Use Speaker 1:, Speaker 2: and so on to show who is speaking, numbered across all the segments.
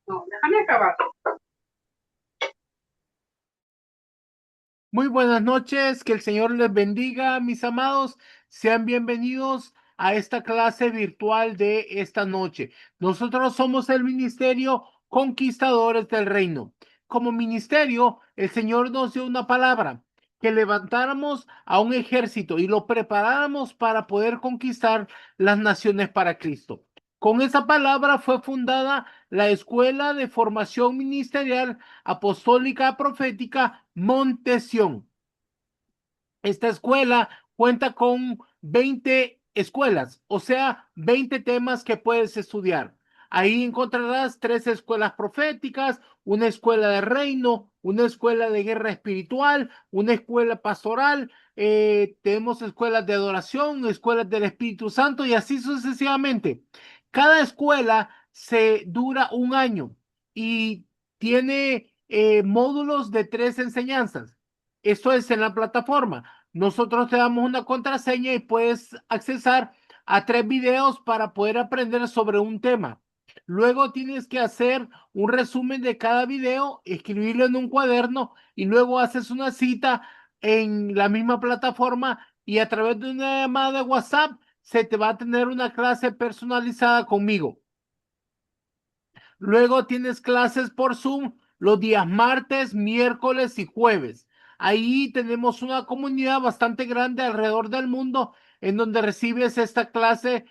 Speaker 1: No, déjame acabar.
Speaker 2: Muy buenas noches, que el Señor les bendiga, mis amados. Sean bienvenidos a esta clase virtual de esta noche. Nosotros somos el Ministerio Conquistadores del Reino. Como ministerio, el Señor nos dio una palabra, que levantáramos a un ejército y lo preparáramos para poder conquistar las naciones para Cristo. Con esa palabra fue fundada la Escuela de Formación Ministerial Apostólica Profética Montesión. Esta escuela cuenta con 20 escuelas, o sea, 20 temas que puedes estudiar. Ahí encontrarás 3 escuelas proféticas, una escuela de reino, una escuela de guerra espiritual, una escuela pastoral, tenemos escuelas de adoración, escuelas del Espíritu Santo y así sucesivamente. Cada escuela se dura un año y tiene módulos de 3 enseñanzas. Esto es en la plataforma. Nosotros te damos una contraseña y puedes accesar a 3 videos para poder aprender sobre un tema. Luego tienes que hacer un resumen de cada video, escribirlo en un cuaderno y luego haces una cita en la misma plataforma y a través de una llamada de WhatsApp se te va a tener una clase personalizada conmigo. Luego tienes clases por Zoom los días martes, miércoles y jueves. Ahí tenemos una comunidad bastante grande alrededor del mundo en donde recibes esta clase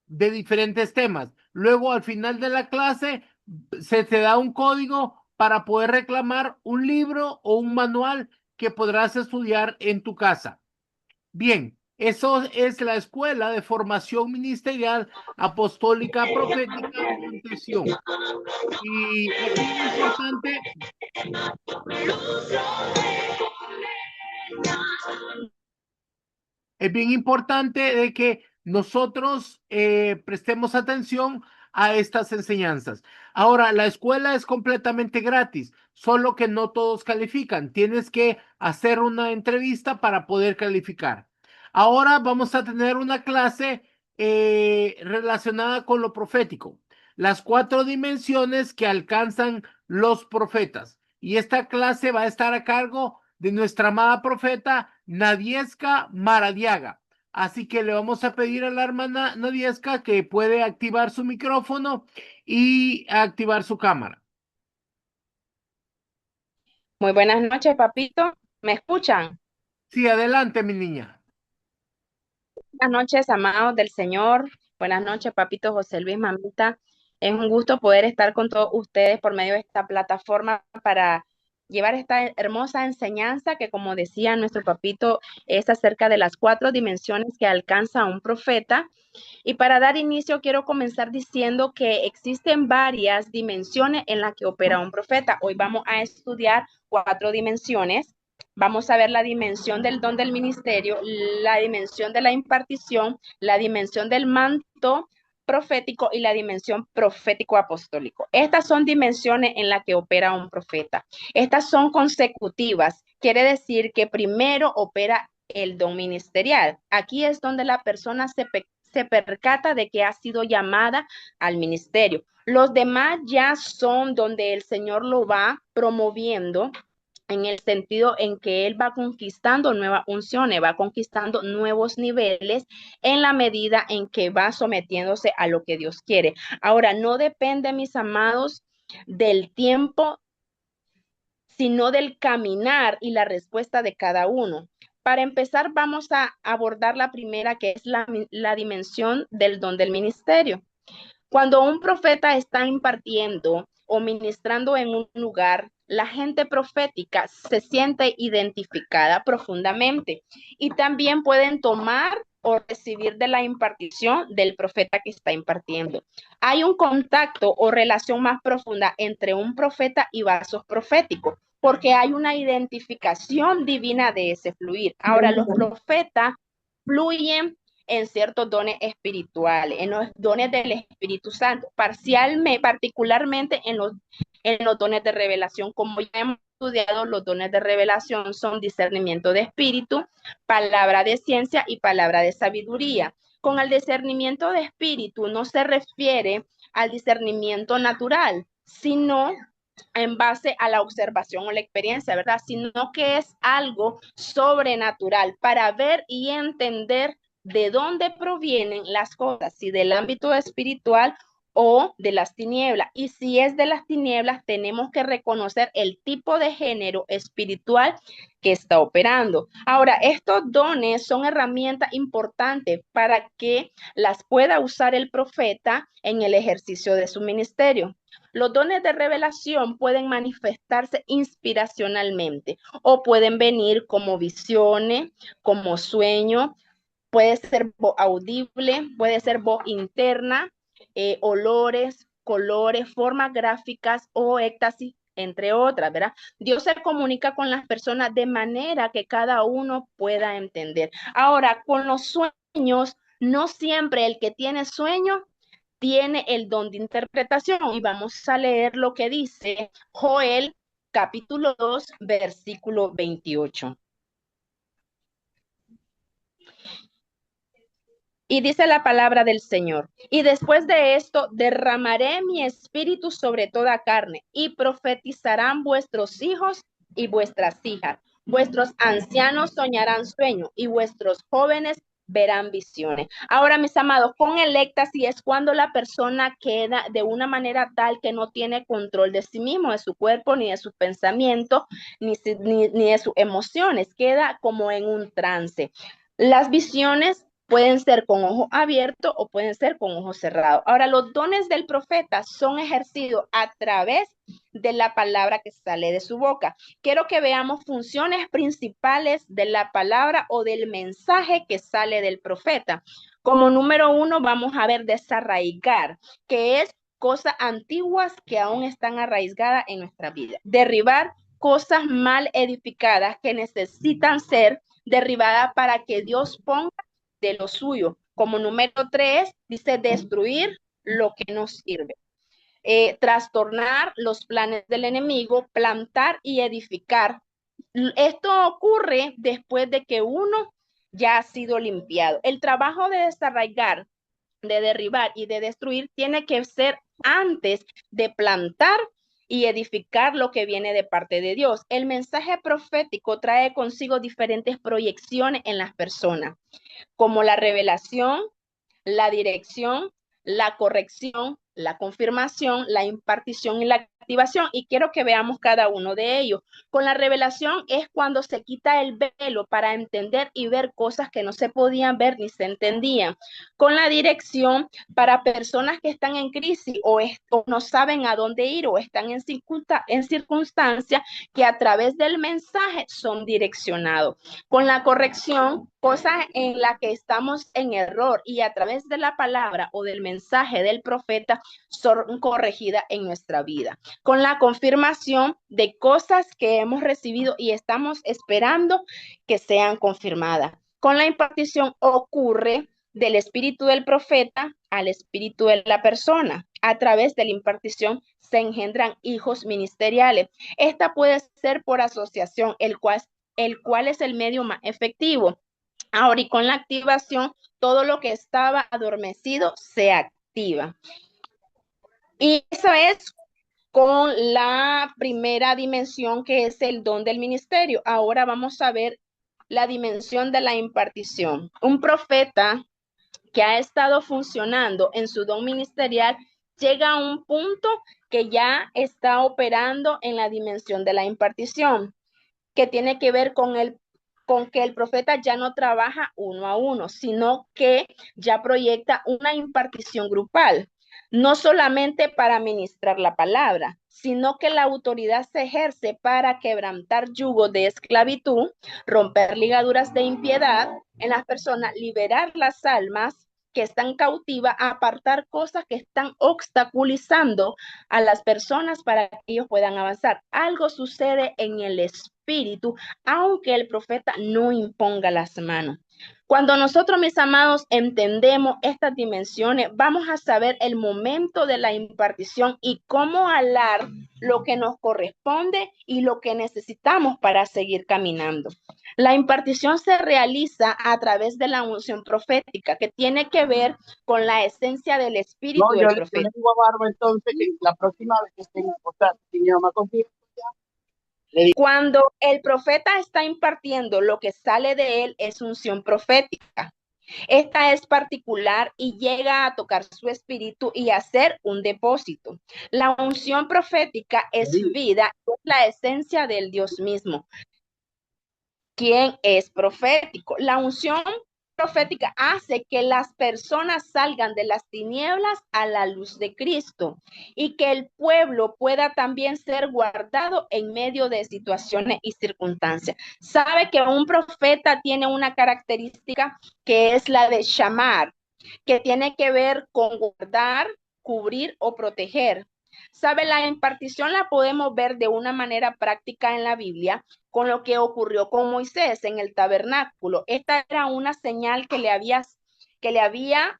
Speaker 2: de diferentes temas. Luego, al final de la clase, se te da un código para poder reclamar un libro o un manual que podrás estudiar en tu casa. Bien, eso es la Escuela de Formación Ministerial Apostólica Profética Montesión. Y es bien importante de que nosotros prestemos atención a estas enseñanzas. Ahora, la escuela es completamente gratis, solo que no todos califican. Tienes que hacer una entrevista para poder calificar. Ahora vamos a tener una clase relacionada con lo profético, las 4 dimensiones que alcanzan los profetas. Y esta clase va a estar a cargo de nuestra amada profeta Nadieska Maradiaga. Así que le vamos a pedir a la hermana Nadieska que puede activar su micrófono y activar su cámara.
Speaker 3: Muy buenas noches, papito. ¿Me escuchan?
Speaker 2: Sí, adelante, mi niña.
Speaker 3: Buenas noches, amados del Señor. Buenas noches, papito José Luis, mamita. Es un gusto poder estar con todos ustedes por medio de esta plataforma para llevar esta hermosa enseñanza que, como decía nuestro papito, es acerca de las 4 dimensiones que alcanza un profeta. Y para dar inicio, quiero comenzar diciendo que existen varias dimensiones en las que opera un profeta. Hoy vamos a estudiar 4 dimensiones. Vamos a ver la dimensión del don del ministerio, la dimensión de la impartición, la dimensión del manto profético y la dimensión profético-apostólico. Estas son dimensiones en las que opera un profeta. Estas son consecutivas. Quiere decir que primero opera el don ministerial. Aquí es donde la persona se percata de que ha sido llamada al ministerio. Los demás ya son donde el Señor lo va promoviendo en el sentido en que Él va conquistando nuevas unciones, va conquistando nuevos niveles en la medida en que va sometiéndose a lo que Dios quiere. Ahora, no depende, mis amados, del tiempo, sino del caminar y la respuesta de cada uno. Para empezar, vamos a abordar la primera, que es la dimensión del don del ministerio. Cuando un profeta está impartiendo o ministrando en un lugar, la gente profética se siente identificada profundamente y también pueden tomar o recibir de la impartición del profeta que está impartiendo. Hay un contacto o relación más profunda entre un profeta y vasos proféticos, porque hay una identificación divina de ese fluir. Ahora, los profetas fluyen en ciertos dones espirituales, en los dones del Espíritu Santo, particularmente en los dones de revelación. Como ya hemos estudiado, los dones de revelación son discernimiento de espíritu, palabra de ciencia y palabra de sabiduría. Con el discernimiento de espíritu no se refiere al discernimiento natural, sino en base a la observación o la experiencia, ¿verdad? Sino que es algo sobrenatural para ver y entender de dónde provienen las cosas, si del ámbito espiritual o de las tinieblas. Y si es de las tinieblas, tenemos que reconocer el tipo de género espiritual que está operando. Ahora, estos dones son herramientas importantes para que las pueda usar el profeta en el ejercicio de su ministerio. Los dones de revelación pueden manifestarse inspiracionalmente o pueden venir como visiones, como sueño, puede ser voz audible, puede ser voz interna, olores, colores, formas gráficas o éxtasis, entre otras, ¿verdad? Dios se comunica con las personas de manera que cada uno pueda entender. Ahora, con los sueños, no siempre el que tiene sueño tiene el don de interpretación. Y vamos a leer lo que dice Joel capítulo 2, versículo 28. Y dice la palabra del Señor, y después de esto derramaré mi espíritu sobre toda carne, y profetizarán vuestros hijos y vuestras hijas. Vuestros ancianos soñarán sueños, y vuestros jóvenes verán visiones. Ahora, mis amados, con el éxtasis es cuando la persona queda de una manera tal que no tiene control de sí mismo, de su cuerpo, ni de sus pensamientos, ni de sus emociones. Queda como en un trance. Las visiones pueden ser con ojo abierto o pueden ser con ojo cerrado. Ahora, los dones del profeta son ejercidos a través de la palabra que sale de su boca. Quiero que veamos funciones principales de la palabra o del mensaje que sale del profeta. Como número 1, vamos a ver desarraigar, que es cosas antiguas que aún están arraigadas en nuestra vida. Derribar cosas mal edificadas que necesitan ser derribadas para que Dios ponga de lo suyo. Como número 3, dice destruir lo que nos sirve. Trastornar los planes del enemigo, plantar y edificar. Esto ocurre después de que uno ya ha sido limpiado. El trabajo de desarraigar, de derribar y de destruir tiene que ser antes de plantar y edificar lo que viene de parte de Dios. El mensaje profético trae consigo diferentes proyecciones en las personas, como la revelación, la dirección, la corrección, la confirmación, la impartición y la activación. Y quiero que veamos cada uno de ellos. Con la revelación es cuando se quita el velo para entender y ver cosas que no se podían ver ni se entendían. Con la dirección, para personas que están en crisis o no saben a dónde ir o están en circunstancias que a través del mensaje son direccionados. Con la corrección, cosas en las que estamos en error y a través de la palabra o del mensaje del profeta son corregidas en nuestra vida. Con la confirmación de cosas que hemos recibido y estamos esperando que sean confirmadas. Con la impartición ocurre del espíritu del profeta al espíritu de la persona. A través de la impartición se engendran hijos ministeriales. Esta puede ser por asociación, el cual es el medio más efectivo. Ahora, y con la activación, todo lo que estaba adormecido se activa. Y eso es con la primera dimensión, que es el don del ministerio. Ahora vamos a ver la dimensión de la impartición. Un profeta que ha estado funcionando en su don ministerial llega a un punto que ya está operando en la dimensión de la impartición, que tiene que ver con que el profeta ya no trabaja uno a uno, sino que ya proyecta una impartición grupal, no solamente para ministrar la palabra, sino que la autoridad se ejerce para quebrantar yugos de esclavitud, romper ligaduras de impiedad en las personas, liberar las almas que están cautivas, apartar cosas que están obstaculizando a las personas para que ellos puedan avanzar. Algo sucede en el espíritu, aunque el profeta no imponga las manos. Cuando nosotros, mis amados, entendemos estas dimensiones, vamos a saber el momento de la impartición y cómo hablar lo que nos corresponde y lo que necesitamos para seguir caminando. La impartición se realiza a través de la unción profética, que tiene que ver con la esencia del espíritu
Speaker 4: No,
Speaker 3: del
Speaker 4: yo le
Speaker 3: profeta.
Speaker 4: digo a Barba entonces que la próxima vez que estén, o sea, si mi mamá contigo, le digo,
Speaker 3: Cuando el profeta está impartiendo, lo que sale de él es unción profética. Esta es particular y llega a tocar su espíritu y hacer un depósito. La unción profética es vida, es la esencia del Dios mismo. ¿Quién es profético? La unción profética hace que las personas salgan de las tinieblas a la luz de Cristo y que el pueblo pueda también ser guardado en medio de situaciones y circunstancias. Sabe que un profeta tiene una característica que es la de llamar, que tiene que ver con guardar, cubrir o proteger. Sabe, la impartición la podemos ver de una manera práctica en la Biblia con lo que ocurrió con Moisés en el tabernáculo. Esta era una señal que le había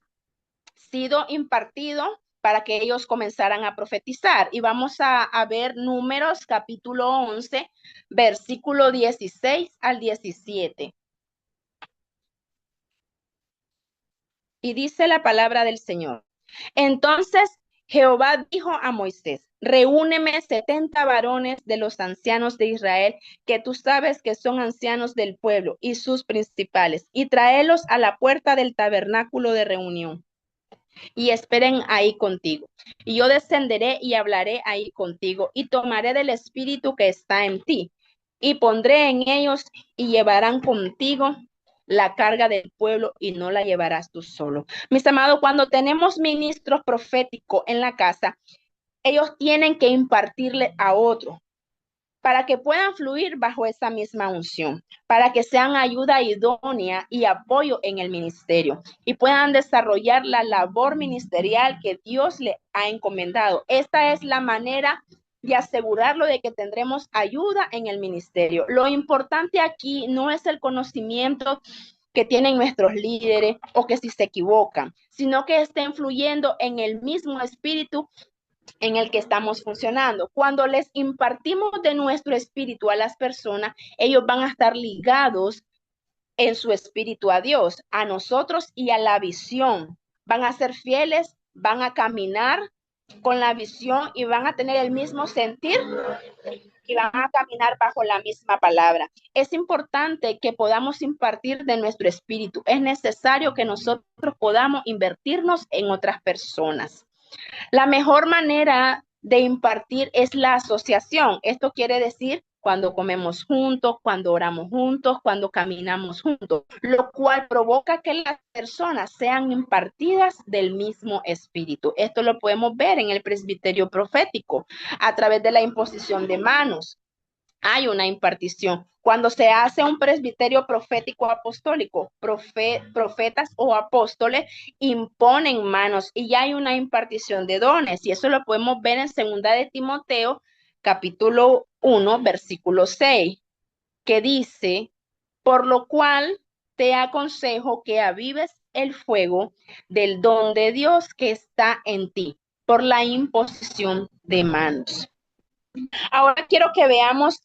Speaker 3: sido impartido para que ellos comenzaran a profetizar. Y vamos a ver Números capítulo 11, versículo 16 al 17. Y dice la palabra del Señor. Entonces Jehová dijo a Moisés, reúneme 70 varones de los ancianos de Israel, que tú sabes que son ancianos del pueblo y sus principales, y tráelos a la puerta del tabernáculo de reunión, y esperen ahí contigo. Y yo descenderé y hablaré ahí contigo, y tomaré del espíritu que está en ti, y pondré en ellos, y llevarán contigo la carga del pueblo y no la llevarás tú solo. Mis amados, cuando tenemos ministros proféticos en la casa, ellos tienen que impartirle a otro para que puedan fluir bajo esa misma unción, para que sean ayuda idónea y apoyo en el ministerio y puedan desarrollar la labor ministerial que Dios le ha encomendado. Esta es la manera de asegurarlo de que tendremos ayuda en el ministerio. Lo importante aquí no es el conocimiento que tienen nuestros líderes o que si se equivocan, sino que estén fluyendo en el mismo espíritu en el que estamos funcionando. Cuando les impartimos de nuestro espíritu a las personas, ellos van a estar ligados en su espíritu a Dios, a nosotros y a la visión. Van a ser fieles, van a caminar con la visión y van a tener el mismo sentir y van a caminar bajo la misma palabra. Es importante que podamos impartir de nuestro espíritu. Es necesario que nosotros podamos invertirnos en otras personas. La mejor manera de impartir es la asociación. Esto quiere decir cuando comemos juntos, cuando oramos juntos, cuando caminamos juntos, lo cual provoca que las personas sean impartidas del mismo espíritu. Esto lo podemos ver en el presbiterio profético a través de la imposición de manos. Hay una impartición. Cuando se hace un presbiterio profético apostólico, profetas o apóstoles imponen manos y ya hay una impartición de dones. Y eso lo podemos ver en 2 de Timoteo, capítulo 1, versículo 6, que dice, por lo cual te aconsejo que avives el fuego del don de Dios que está en ti por la imposición de manos. Ahora quiero que veamos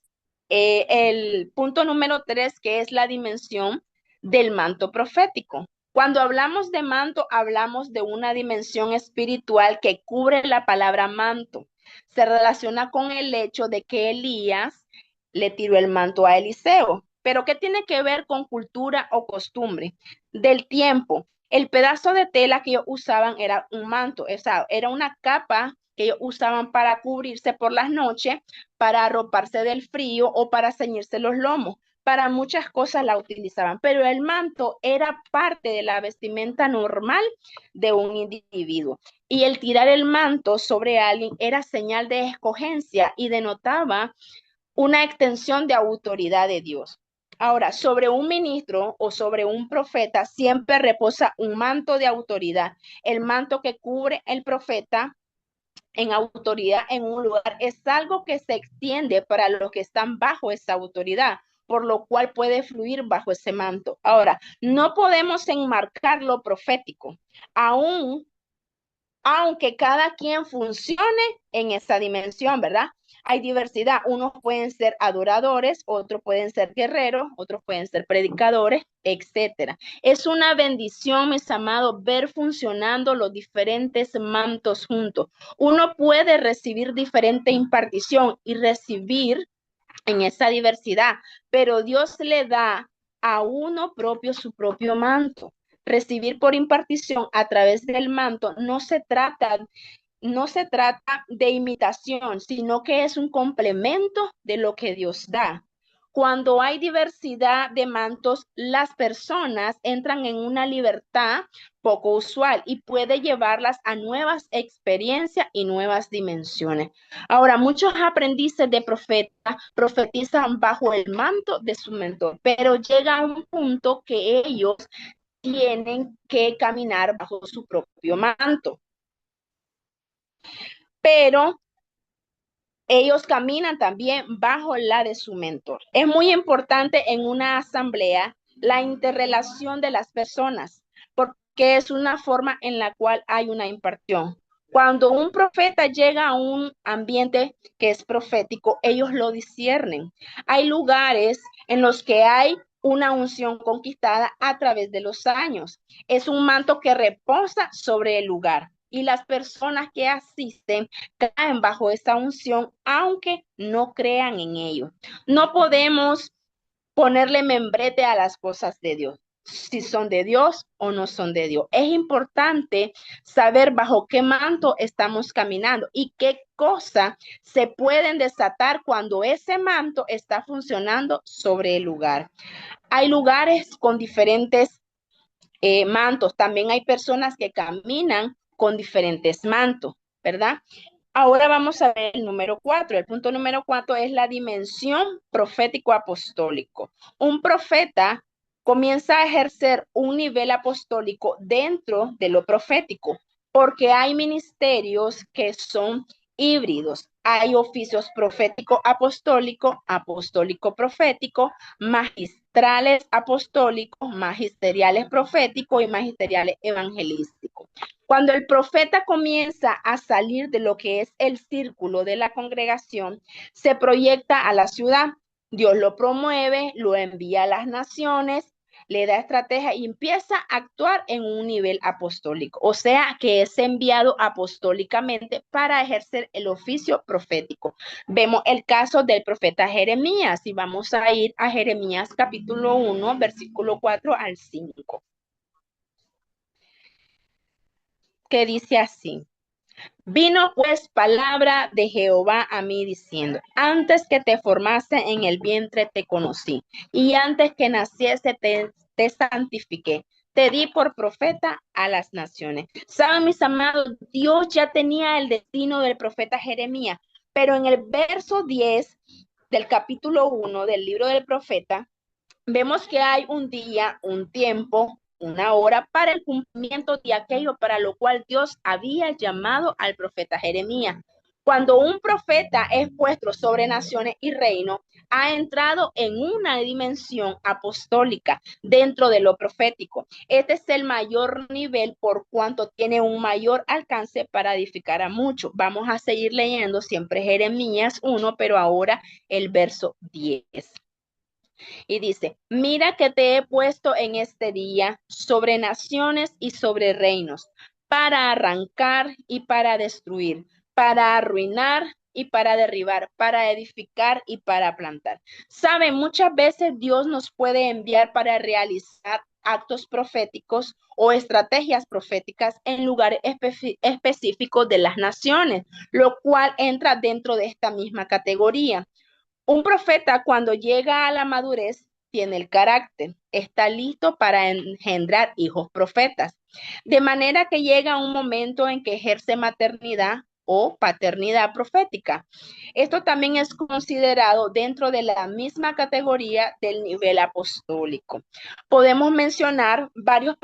Speaker 3: el punto número 3, que es la dimensión del manto profético. Cuando hablamos de manto, hablamos de una dimensión espiritual que cubre la palabra manto. Se relaciona con el hecho de que Elías le tiró el manto a Eliseo. Pero ¿qué tiene que ver con cultura o costumbre? Del tiempo. El pedazo de tela que ellos usaban era un manto, era una capa que ellos usaban para cubrirse por las noches, para arroparse del frío o para ceñirse los lomos. Para muchas cosas la utilizaban, pero el manto era parte de la vestimenta normal de un individuo. Y el tirar el manto sobre alguien era señal de escogencia y denotaba una extensión de autoridad de Dios. Ahora, sobre un ministro o sobre un profeta siempre reposa un manto de autoridad. El manto que cubre el profeta en autoridad en un lugar es algo que se extiende para los que están bajo esa autoridad. por lo cual puede fluir bajo ese manto. Ahora, no podemos enmarcar lo profético, aún aunque cada quien funcione en esa dimensión, ¿verdad? Hay diversidad, unos pueden ser adoradores, otros pueden ser guerreros, otros pueden ser predicadores, etcétera. Es una bendición, mis amados, ver funcionando los diferentes mantos juntos. Uno puede recibir diferente impartición y recibir en esa diversidad, pero Dios le da a uno propio su propio manto. Recibir por impartición a través del manto no se trata de imitación, sino que es un complemento de lo que Dios da. Cuando hay diversidad de mantos, las personas entran en una libertad poco usual y puede llevarlas a nuevas experiencias y nuevas dimensiones. Ahora, muchos aprendices de profeta profetizan bajo el manto de su mentor, pero llega a un punto que ellos tienen que caminar bajo su propio manto. Pero ellos caminan también bajo la de su mentor. Es muy importante en una asamblea la interrelación de las personas, porque es una forma en la cual hay una impartición. Cuando un profeta llega a un ambiente que es profético, ellos lo disciernen. Hay lugares en los que hay una unción conquistada a través de los años. Es un manto que reposa sobre el lugar y las personas que asisten caen bajo esa unción, aunque no crean en ello. No podemos ponerle membrete a las cosas de Dios, si son de Dios o no son de Dios. Es importante saber bajo qué manto estamos caminando y qué cosas se pueden desatar cuando ese manto está funcionando sobre el lugar. Hay lugares con diferentes mantos. También hay personas que caminan con diferentes mantos, ¿verdad? Ahora vamos a ver el número 4. El punto número 4 es la dimensión profético-apostólico. Un profeta comienza a ejercer un nivel apostólico dentro de lo profético, porque hay ministerios que son híbridos. Hay oficios profético-apostólico, apostólico-profético, magistrales apostólicos, magisteriales proféticos y magisteriales evangelísticos. Cuando el profeta comienza a salir de lo que es el círculo de la congregación, se proyecta a la ciudad. Dios lo promueve, lo envía a las naciones, le da estrategia y empieza a actuar en un nivel apostólico. O sea, que es enviado apostólicamente para ejercer el oficio profético. Vemos el caso del profeta Jeremías y vamos a ir a Jeremías capítulo 1, versículo 4 al 5. Que dice así: vino pues palabra de Jehová a mí diciendo, antes que te formase en el vientre te conocí, y antes que naciese te santifiqué, te di por profeta a las naciones. Saben, mis amados, Dios ya tenía el destino del profeta Jeremías, pero en el verso 10 del capítulo 1 del libro del profeta, vemos que hay un día, un tiempo, una hora para el cumplimiento de aquello para lo cual Dios había llamado al profeta Jeremías. Cuando un profeta es puesto sobre naciones y reinos, ha entrado en una dimensión apostólica dentro de lo profético. Este es el mayor nivel por cuanto tiene un mayor alcance para edificar a muchos. Vamos a seguir leyendo siempre Jeremías 1, pero ahora el verso 10. Y dice, mira que te he puesto en este día sobre naciones y sobre reinos, para arrancar y para destruir, para arruinar y para derribar, para edificar y para plantar. Saben, muchas veces Dios nos puede enviar para realizar actos proféticos o estrategias proféticas en lugares específicos de las naciones, lo cual entra dentro de esta misma categoría. Un profeta cuando llega a la madurez tiene el carácter, está listo para engendrar hijos profetas, de manera que llega un momento en que ejerce maternidad o paternidad profética. Esto también es considerado dentro de la misma categoría del nivel apostólico. Podemos mencionar varios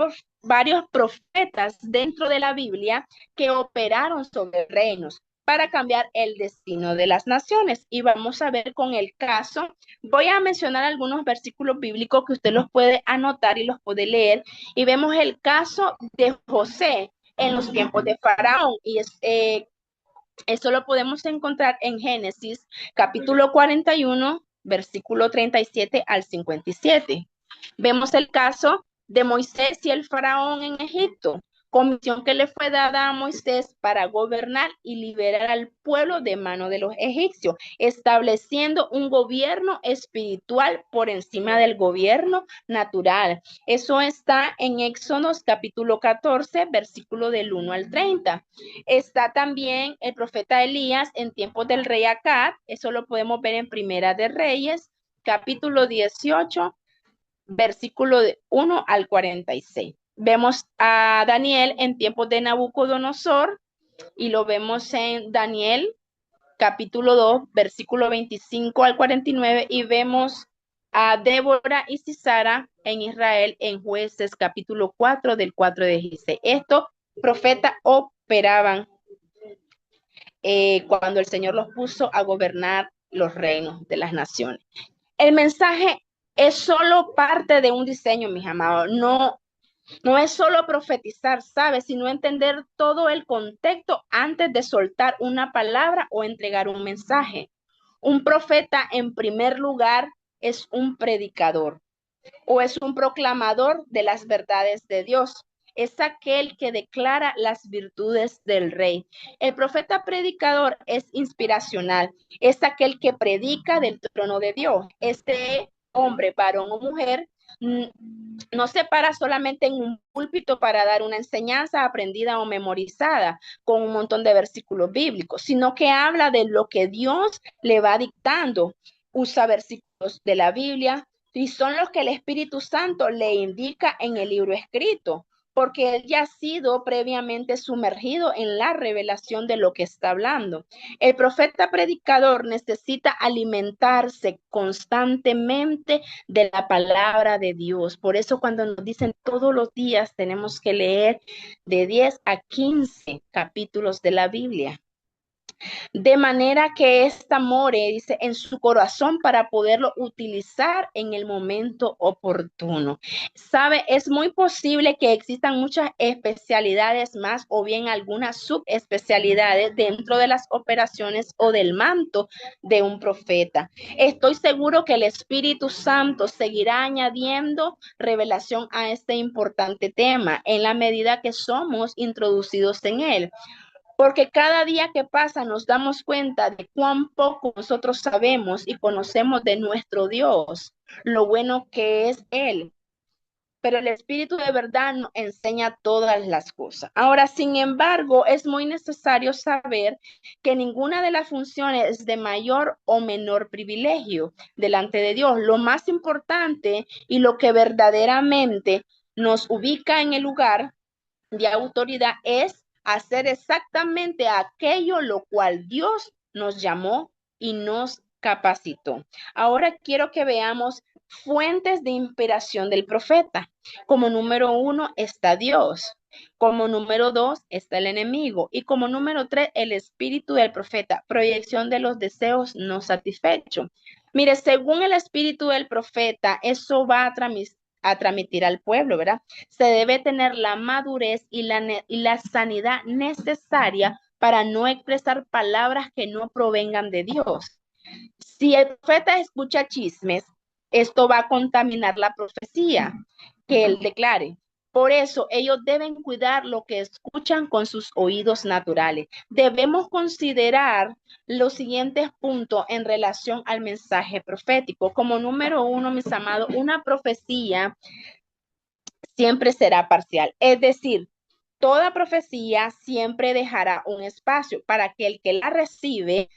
Speaker 3: profetas dentro de la Biblia que operaron sobre reinos. para cambiar el destino de las naciones. Y vamos a ver con el caso, voy a mencionar algunos versículos bíblicos que usted los puede anotar y los puede leer, y vemos el caso de José en los tiempos de Faraón, y eso lo podemos encontrar en Génesis capítulo 41, versículo 37 al 57. Vemos el caso de Moisés y el faraón en Egipto, comisión que le fue dada a Moisés para gobernar y liberar al pueblo de mano de los egipcios, estableciendo un gobierno espiritual por encima del gobierno natural. Eso está en Éxodos capítulo 14, versículo del 1 al 30. Está también el profeta Elías en tiempos del rey Acab, eso lo podemos ver en Primera de Reyes, capítulo 18, versículo de 1 al 46. Vemos a Daniel en tiempos de Nabucodonosor y lo vemos en Daniel capítulo 2, versículo 25 al 49, y vemos a Débora y Sisara en Israel en Jueces capítulo 4 del 4 de 16. Estos profetas operaban cuando el Señor los puso a gobernar los reinos de las naciones. El mensaje es solo parte de un diseño, mis amados. No es solo profetizar, ¿sabes? Sino entender todo el contexto antes de soltar una palabra o entregar un mensaje. Un profeta, en primer lugar, es un predicador o es un proclamador de las verdades de Dios. Es aquel que declara las virtudes del rey. El profeta predicador es inspiracional. Es aquel que predica del trono de Dios. Este hombre, varón o mujer, no se para solamente en un púlpito para dar una enseñanza aprendida o memorizada con un montón de versículos bíblicos, sino que habla de lo que Dios le va dictando. Usa versículos de la Biblia, y son los que el Espíritu Santo le indica en el libro escrito, porque él ya ha sido previamente sumergido en la revelación de lo que está hablando. El profeta predicador necesita alimentarse constantemente de la palabra de Dios. Por eso cuando nos dicen todos los días tenemos que leer de 10 a 15 capítulos de la Biblia, de manera que ésta more, dice, en su corazón para poderlo utilizar en el momento oportuno. Sabe, es muy posible que existan muchas especialidades más o bien algunas subespecialidades dentro de las operaciones o del manto de un profeta. Estoy seguro que el Espíritu Santo seguirá añadiendo revelación a este importante tema en la medida que somos introducidos en él. Porque cada día que pasa nos damos cuenta de cuán poco nosotros sabemos y conocemos de nuestro Dios, lo bueno que es Él. Pero el Espíritu de verdad nos enseña todas las cosas. Ahora, sin embargo, es muy necesario saber que ninguna de las funciones es de mayor o menor privilegio delante de Dios. Lo más importante y lo que verdaderamente nos ubica en el lugar de autoridad es hacer exactamente aquello lo cual Dios nos llamó y nos capacitó. Ahora quiero que veamos fuentes de inspiración del profeta. Como número 1 está Dios. Como número 2 está el enemigo. Y como número 3, el espíritu del profeta, proyección de los deseos no satisfechos. Mire, según el espíritu del profeta, eso va a transmitir al pueblo, ¿verdad? Se debe tener la madurez y la sanidad necesaria para no expresar palabras que no provengan de Dios. Si el profeta escucha chismes, esto va a contaminar la profecía que él declare. Por eso ellos deben cuidar lo que escuchan con sus oídos naturales. Debemos considerar los siguientes puntos en relación al mensaje profético. Como número 1, mis amados, una profecía siempre será parcial. Es decir, toda profecía siempre dejará un espacio para que el que la recibe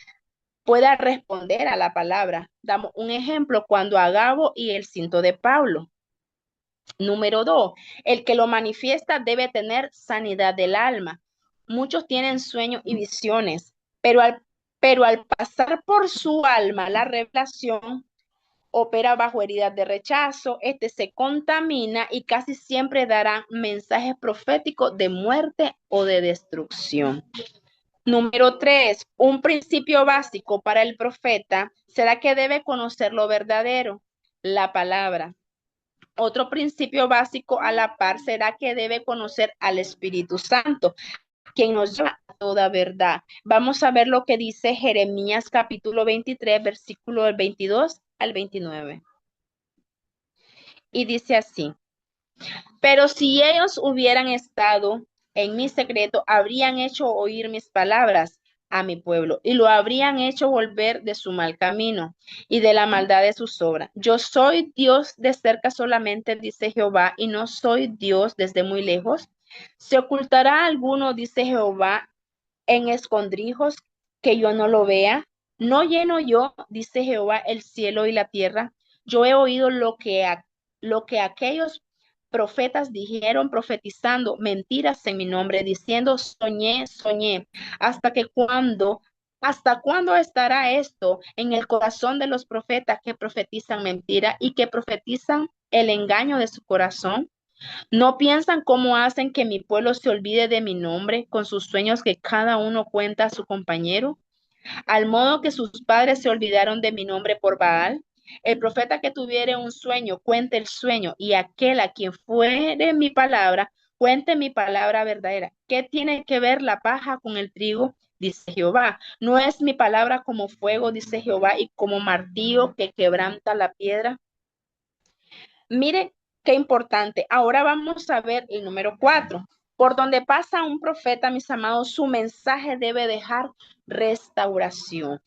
Speaker 3: pueda responder a la palabra. Damos un ejemplo cuando Agabo y el cinto de Pablo. Número 2, el que lo manifiesta debe tener sanidad del alma. Muchos tienen sueños y visiones, pero al pasar por su alma la revelación, opera bajo heridas de rechazo, se contamina y casi siempre dará mensajes proféticos de muerte o de destrucción. Número 3, un principio básico para el profeta será que debe conocer lo verdadero, la palabra. Otro principio básico a la par será que debe conocer al Espíritu Santo, quien nos lleva a toda verdad. Vamos a ver lo que dice Jeremías capítulo 23, versículo del 22 al 29. Y dice así: pero si ellos hubieran estado en mi secreto, habrían hecho oír mis palabras a mi pueblo y lo habrían hecho volver de su mal camino y de la maldad de sus obras. Yo soy Dios de cerca solamente, dice Jehová, y no soy Dios desde muy lejos. ¿Se ocultará alguno, dice Jehová, en escondrijos que yo no lo vea? ¿No lleno yo, dice Jehová, el cielo y la tierra? Yo he oído lo que aquellos profetas dijeron profetizando mentiras en mi nombre, diciendo soñé, soñé. ¿Hasta cuándo estará esto en el corazón de los profetas que profetizan mentira y que profetizan el engaño de su corazón? ¿No piensan cómo hacen que mi pueblo se olvide de mi nombre con sus sueños que cada uno cuenta a su compañero? Al modo que sus padres se olvidaron de mi nombre por Baal. El profeta que tuviere un sueño, cuente el sueño, y aquel a quien fuere mi palabra, cuente mi palabra verdadera. ¿Qué tiene que ver la paja con el trigo? Dice Jehová. ¿No es mi palabra como fuego, dice Jehová, y como martillo que quebranta la piedra? Mire qué importante. Ahora vamos a ver el número 4. Por donde pasa un profeta, mis amados, su mensaje debe dejar restauración.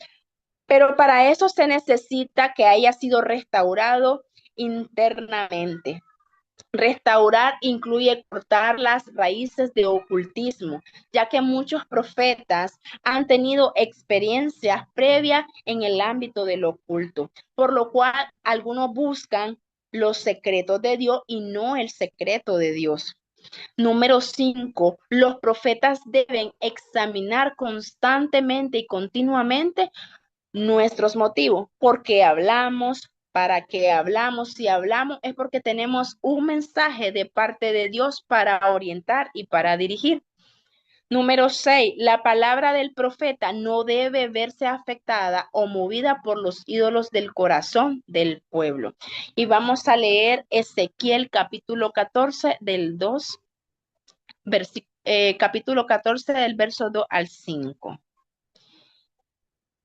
Speaker 3: Pero para eso se necesita que haya sido restaurado internamente. Restaurar incluye cortar las raíces de ocultismo, ya que muchos profetas han tenido experiencias previas en el ámbito del oculto, por lo cual algunos buscan los secretos de Dios y no el secreto de Dios. Número 5, los profetas deben examinar constantemente y continuamente nuestros motivos, por qué hablamos, para qué hablamos, si hablamos es porque tenemos un mensaje de parte de Dios para orientar y para dirigir. Número 6, la palabra del profeta no debe verse afectada o movida por los ídolos del corazón del pueblo. Y vamos a leer Ezequiel capítulo 14 del 2, capítulo 14 del verso 2 al 5.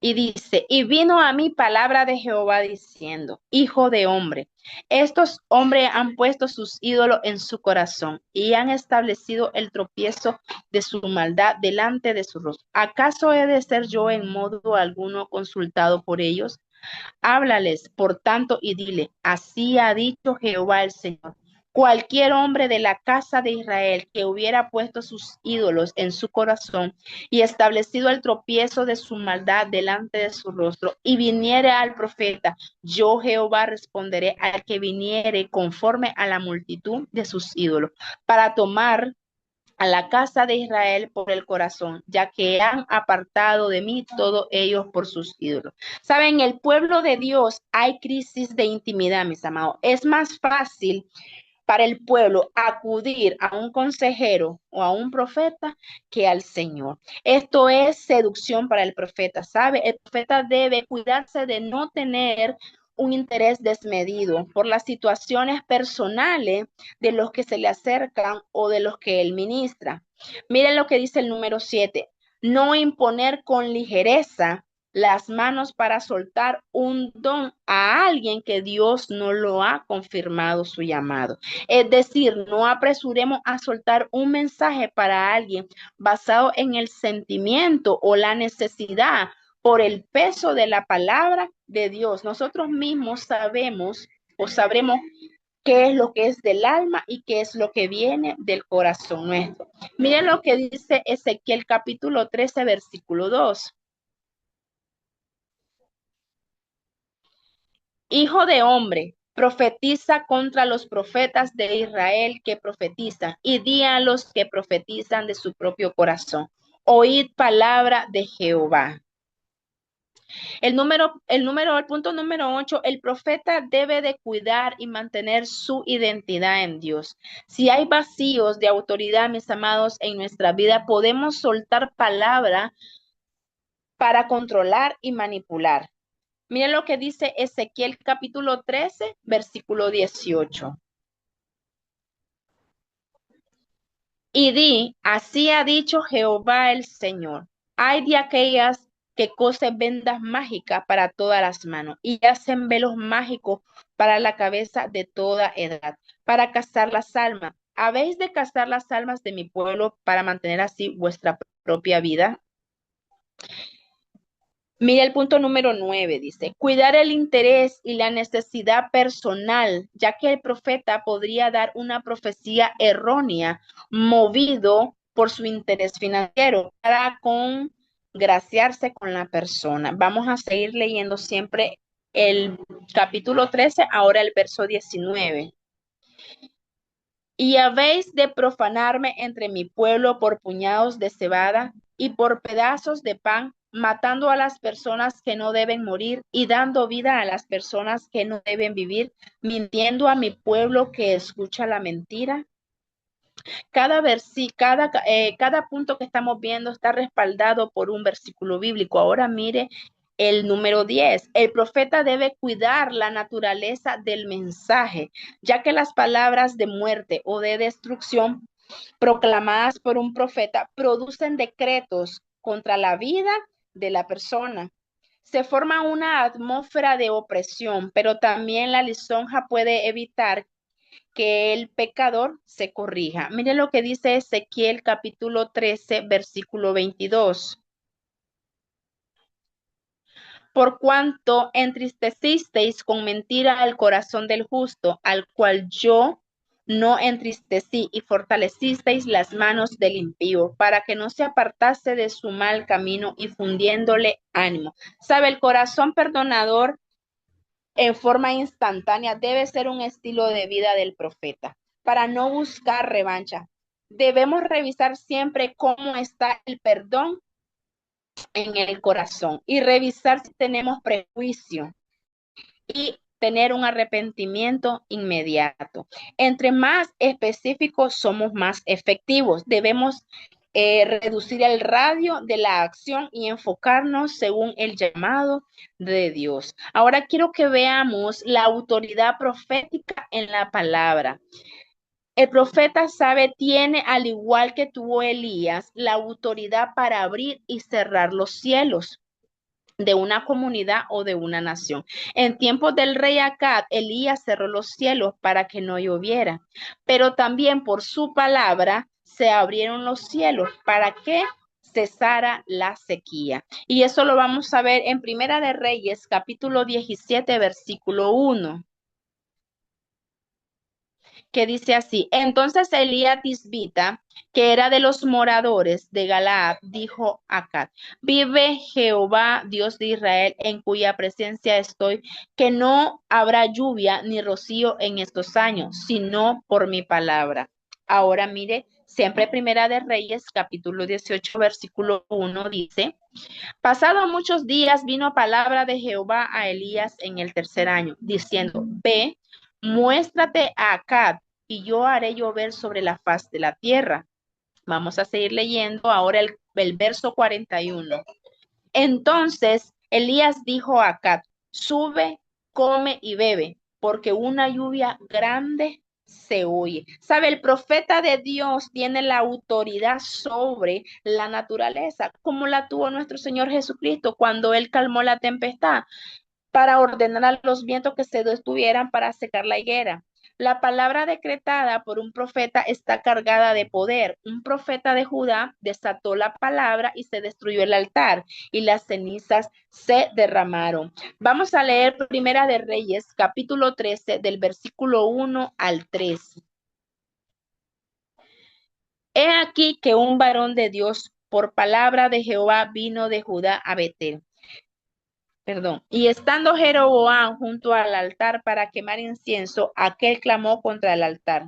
Speaker 3: Y dice, y vino a mí palabra de Jehová diciendo, hijo de hombre, estos hombres han puesto sus ídolos en su corazón y han establecido el tropiezo de su maldad delante de su rostro. ¿Acaso he de ser yo en modo alguno consultado por ellos? Háblales, por tanto, y dile, así ha dicho Jehová el Señor. Cualquier hombre de la casa de Israel que hubiera puesto sus ídolos en su corazón y establecido el tropiezo de su maldad delante de su rostro y viniere al profeta, yo Jehová responderé al que viniere conforme a la multitud de sus ídolos, para tomar a la casa de Israel por el corazón, ya que han apartado de mí todos ellos por sus ídolos. Saben, el pueblo de Dios hay crisis de intimidad, mis amados. Es más fácil para el pueblo acudir a un consejero o a un profeta que al Señor. Esto es seducción para el profeta, ¿sabe? El profeta debe cuidarse de no tener un interés desmedido por las situaciones personales de los que se le acercan o de los que él ministra. Miren lo que dice el número 7. No imponer con ligereza las manos para soltar un don a alguien que Dios no lo ha confirmado su llamado. Es decir, no apresuremos a soltar un mensaje para alguien basado en el sentimiento o la necesidad por el peso de la palabra de Dios. Nosotros mismos sabemos o sabremos qué es lo que es del alma y qué es lo que viene del corazón nuestro. Miren lo que dice Ezequiel capítulo 13, versículo 2. Hijo de hombre, profetiza contra los profetas de Israel que profetizan y di a los que profetizan de su propio corazón. Oíd palabra de Jehová. El punto número 8, el profeta debe de cuidar y mantener su identidad en Dios. Si hay vacíos de autoridad, mis amados, en nuestra vida, podemos soltar palabra para controlar y manipular. Miren lo que dice Ezequiel capítulo 13, versículo 18. Y di, así ha dicho Jehová el Señor. Hay de aquellas que cosen vendas mágicas para todas las manos y hacen velos mágicos para la cabeza de toda edad, para cazar las almas. ¿Habéis de cazar las almas de mi pueblo para mantener así vuestra propia vida? Mira el punto número 9, dice, cuidar el interés y la necesidad personal, ya que el profeta podría dar una profecía errónea, movido por su interés financiero, para congraciarse con la persona. Vamos a seguir leyendo siempre el capítulo 13, ahora el verso 19. Y habéis de profanarme entre mi pueblo por puñados de cebada y por pedazos de pan, matando a las personas que no deben morir y dando vida a las personas que no deben vivir, mintiendo a mi pueblo que escucha la mentira. Cada punto que estamos viendo está respaldado por un versículo bíblico. Ahora mire el número 10. El profeta debe cuidar la naturaleza del mensaje, ya que las palabras de muerte o de destrucción proclamadas por un profeta producen decretos contra la vida de la persona. Se forma una atmósfera de opresión, pero también la lisonja puede evitar que el pecador se corrija. Mire lo que dice Ezequiel capítulo 13, versículo 22. Por cuanto entristecisteis con mentira al corazón del justo, al cual yo no entristecí, y fortalecisteis las manos del impío, para que no se apartase de su mal camino, y fundiéndole ánimo. ¿Sabe? El corazón perdonador en forma instantánea debe ser un estilo de vida del profeta, para no buscar revancha. Debemos revisar siempre cómo está el perdón en el corazón y revisar si tenemos prejuicio y tener un arrepentimiento inmediato. Entre más específicos somos, más efectivos. Debemos reducir el radio de la acción y enfocarnos según el llamado de Dios. Ahora quiero que veamos la autoridad profética en la palabra. El profeta tiene, al igual que tuvo Elías, la autoridad para abrir y cerrar los cielos de una comunidad o de una nación. En tiempos del rey Acab, Elías cerró los cielos para que no lloviera, pero también por su palabra se abrieron los cielos para que cesara la sequía. Y eso lo vamos a ver en Primera de Reyes, capítulo 17, versículo 1. Que dice así: entonces Elías Tisbita, que era de los moradores de Galaad, dijo a Acab: vive Jehová, Dios de Israel, en cuya presencia estoy, que no habrá lluvia ni rocío en estos años, sino por mi palabra. Ahora mire, siempre Primera de Reyes, capítulo 18, versículo 1, dice: pasado muchos días vino palabra de Jehová a Elías en el tercer año, diciendo: ve, muéstrate a Acab, y yo haré llover sobre la faz de la tierra. Vamos a seguir leyendo ahora el verso 41. Entonces Elías dijo a Acab: sube, come y bebe, porque una lluvia grande se oye. ¿Sabe? El profeta de Dios tiene la autoridad sobre la naturaleza, como la tuvo nuestro Señor Jesucristo cuando Él calmó la tempestad, para ordenar a los vientos que se detuvieran para secar la higuera. La palabra decretada por un profeta está cargada de poder. Un profeta de Judá desató la palabra y se destruyó el altar y las cenizas se derramaron. Vamos a leer Primera de Reyes, capítulo 13, del versículo 1 al 3. He aquí que un varón de Dios por palabra de Jehová vino de Judá a Betel. Y estando Jeroboam junto al altar para quemar incienso, aquel clamó contra el altar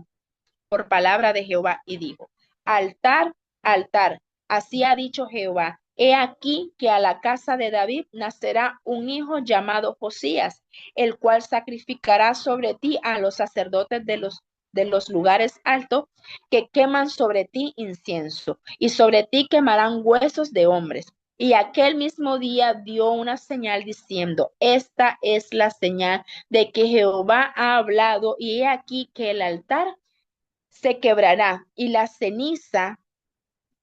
Speaker 3: por palabra de Jehová y dijo: altar, altar, así ha dicho Jehová, He aquí que a la casa de David nacerá un hijo llamado Josías, el cual sacrificará sobre ti a los sacerdotes de los lugares altos que queman sobre ti incienso, y sobre ti quemarán huesos de hombres. Y aquel mismo día dio una señal diciendo, esta es la señal de que Jehová ha hablado, y he aquí que el altar se quebrará y la ceniza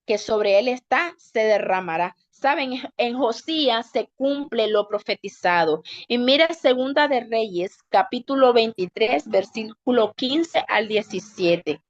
Speaker 3: que sobre él está se derramará. Saben, en Josías se cumple lo profetizado. Y mira Segunda de Reyes, capítulo 23, versículo 15 al 17.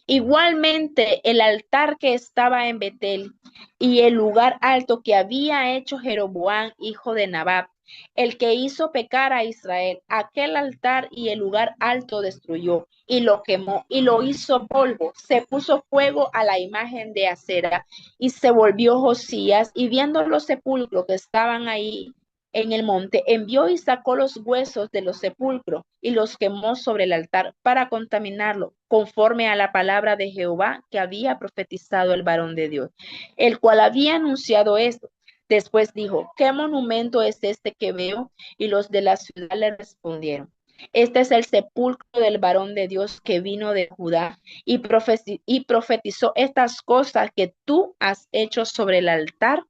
Speaker 3: Igualmente, el altar que estaba en Betel y el lugar alto que había hecho Jeroboam, hijo de Nabat, el que hizo pecar a Israel, aquel altar y el lugar alto destruyó y lo quemó y lo hizo polvo. Se puso fuego a la imagen de Acera y se volvió Josías y viendo los sepulcros que estaban ahí en el monte, envió y sacó los huesos de los sepulcros y los quemó sobre el altar para contaminarlo, conforme a la palabra de Jehová que había profetizado el varón de Dios, el cual había anunciado esto. Después dijo, ¿qué monumento es este que veo? Y los de la ciudad le respondieron, este es el sepulcro del varón de Dios que vino de Judá y profetizó estas cosas que tú has hecho sobre el altar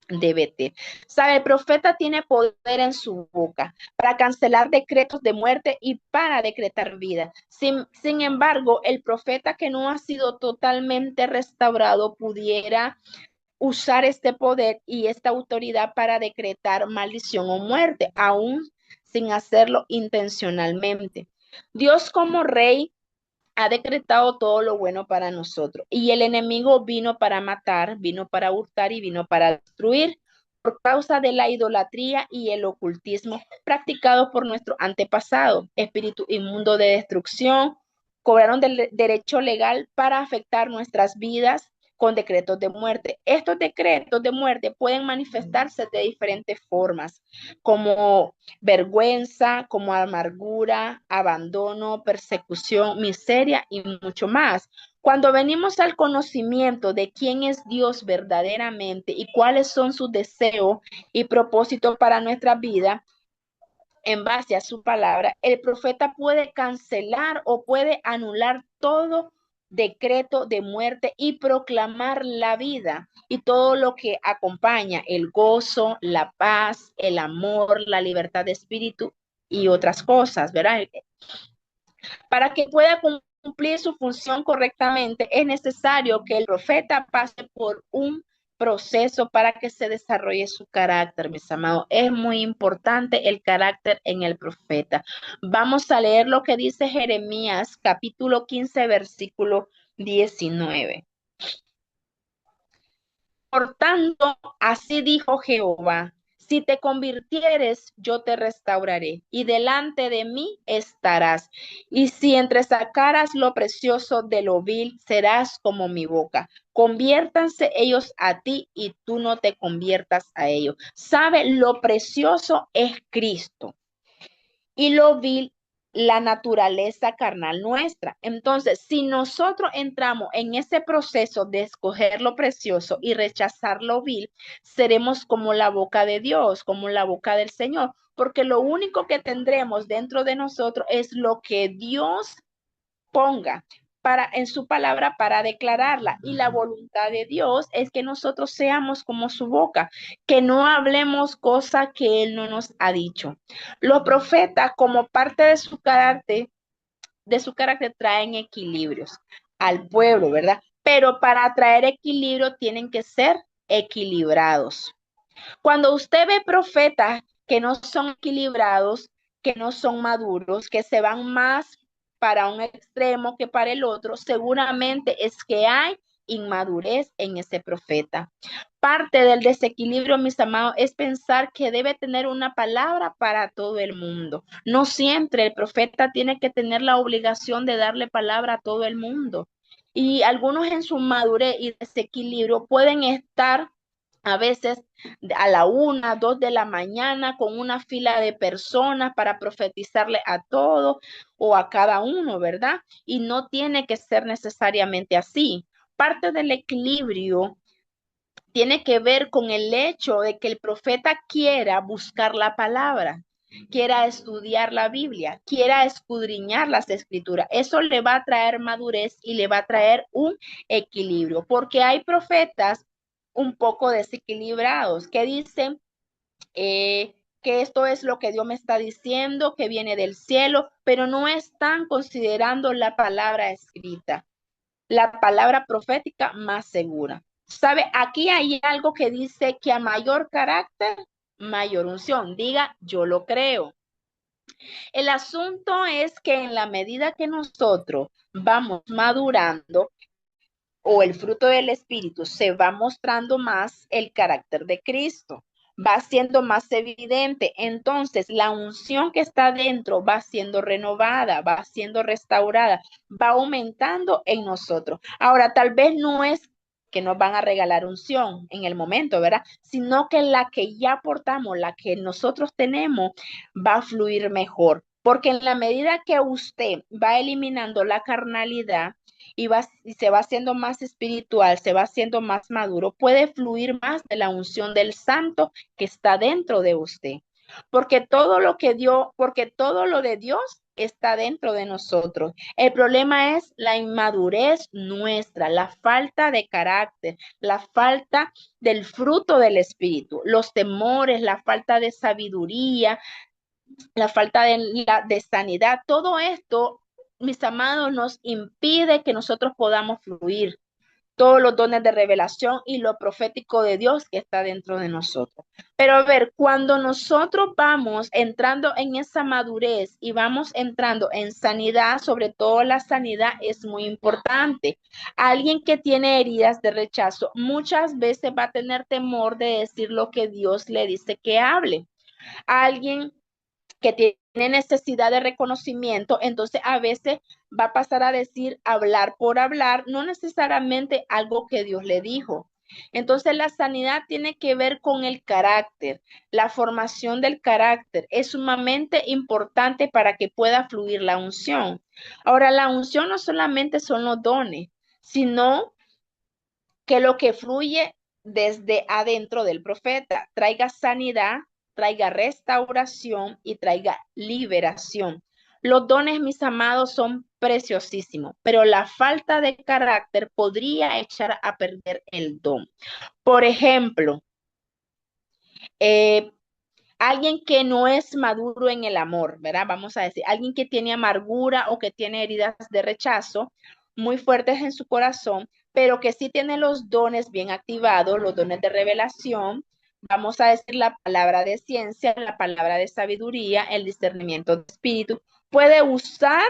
Speaker 3: de Betel. Sabe, el profeta tiene poder en su boca para cancelar decretos de muerte y para decretar vida. Sin embargo, el profeta que no ha sido totalmente restaurado pudiera usar este poder y esta autoridad para decretar maldición o muerte, aún sin hacerlo intencionalmente. Dios como rey ha decretado todo lo bueno para nosotros. Y el enemigo vino para matar, vino para hurtar y vino para destruir por causa de la idolatría y el ocultismo practicados por nuestro antepasado. Espíritu inmundo de destrucción cobraron del derecho legal para afectar nuestras vidas con decretos de muerte. Estos decretos de muerte pueden manifestarse de diferentes formas, como vergüenza, como amargura, abandono, persecución, miseria y mucho más. Cuando venimos al conocimiento de quién es Dios verdaderamente y cuáles son sus deseos y propósitos para nuestra vida, en base a su palabra, el profeta puede cancelar o puede anular todo decreto de muerte y proclamar la vida y todo lo que acompaña el gozo, la paz, el amor, la libertad de espíritu y otras cosas, ¿verdad? Para que pueda cumplir su función correctamente, es necesario que el profeta pase por un proceso para que se desarrolle su carácter, mis amados. Es muy importante el carácter en el profeta. Vamos a leer lo que dice Jeremías, capítulo 15, versículo 19. Por tanto, así dijo Jehová, si te convirtieres, yo te restauraré, y delante de mí estarás. Y si entresacaras lo precioso de lo vil, serás como mi boca. Conviértanse ellos a ti, y tú no te conviertas a ellos. Sabe, lo precioso es Cristo y lo vil, la naturaleza carnal nuestra. Entonces, si nosotros entramos en ese proceso de escoger lo precioso y rechazar lo vil, seremos como la boca de Dios, como la boca del Señor, porque lo único que tendremos dentro de nosotros es lo que Dios ponga para en su palabra para declararla, y la voluntad de Dios es que nosotros seamos como su boca, que no hablemos cosas que él no nos ha dicho. Los profetas, como parte de su carácter traen equilibrios al pueblo, ¿verdad? Pero para traer equilibrio tienen que ser equilibrados. Cuando usted ve profetas que no son equilibrados, que no son maduros, que se van más para un extremo que para el otro, seguramente es que hay inmadurez en ese profeta. Parte del desequilibrio, mis amados, es pensar que debe tener una palabra para todo el mundo. No siempre el profeta tiene que tener la obligación de darle palabra a todo el mundo. Y algunos en su madurez y desequilibrio pueden estar a veces a la 1, 2 de la mañana con una fila de personas para profetizarle a todos o a cada uno, ¿verdad? Y no tiene que ser necesariamente así. Parte del equilibrio tiene que ver con el hecho de que el profeta quiera buscar la palabra, quiera estudiar la Biblia, quiera escudriñar las escrituras. Eso le va a traer madurez y le va a traer un equilibrio, porque hay profetas un poco desequilibrados que dicen que esto es lo que Dios me está diciendo, que viene del cielo, pero no están considerando la palabra escrita, la palabra profética más segura. ¿Sabe? Aquí hay algo que dice que a mayor carácter, mayor unción. Diga, yo lo creo. El asunto es que en la medida que nosotros vamos madurando o el fruto del Espíritu, se va mostrando más el carácter de Cristo, va siendo más evidente. Entonces, la unción que está dentro va siendo renovada, va siendo restaurada, va aumentando en nosotros. Ahora, tal vez no es que nos van a regalar unción en el momento, ¿verdad? Sino que la que ya portamos, la que nosotros tenemos, va a fluir mejor. Porque en la medida que usted va eliminando la carnalidad, y se va haciendo más espiritual, se va haciendo más maduro, puede fluir más de la unción del santo que está dentro de usted. Porque todo lo de Dios está dentro de nosotros. El problema es la inmadurez nuestra, la falta de carácter, la falta del fruto del espíritu, los temores, la falta de sabiduría, la falta de sanidad. Todo esto, mis amados, nos impide que nosotros podamos fluir todos los dones de revelación y lo profético de Dios que está dentro de nosotros. Pero a ver, cuando nosotros vamos entrando en esa madurez y vamos entrando en sanidad, sobre todo la sanidad es muy importante. Alguien que tiene heridas de rechazo muchas veces va a tener temor de decir lo que Dios le dice que hable. Alguien que tiene necesidad de reconocimiento, entonces a veces va a pasar a decir hablar por hablar, no necesariamente algo que Dios le dijo. Entonces la sanidad tiene que ver con el carácter, la formación del carácter es sumamente importante para que pueda fluir la unción. Ahora, la unción no solamente son los dones, sino que lo que fluye desde adentro del profeta traiga sanidad, traiga restauración y traiga liberación. Los dones, mis amados, son preciosísimos, pero la falta de carácter podría echar a perder el don. Por ejemplo, eh, alguien que no es maduro en el amor, ¿verdad? Vamos a decir, alguien que tiene amargura o que tiene heridas de rechazo muy fuertes en su corazón, pero que sí tiene los dones bien activados, los dones de revelación, vamos a decir la palabra de ciencia, la palabra de sabiduría, el discernimiento de espíritu, puede usar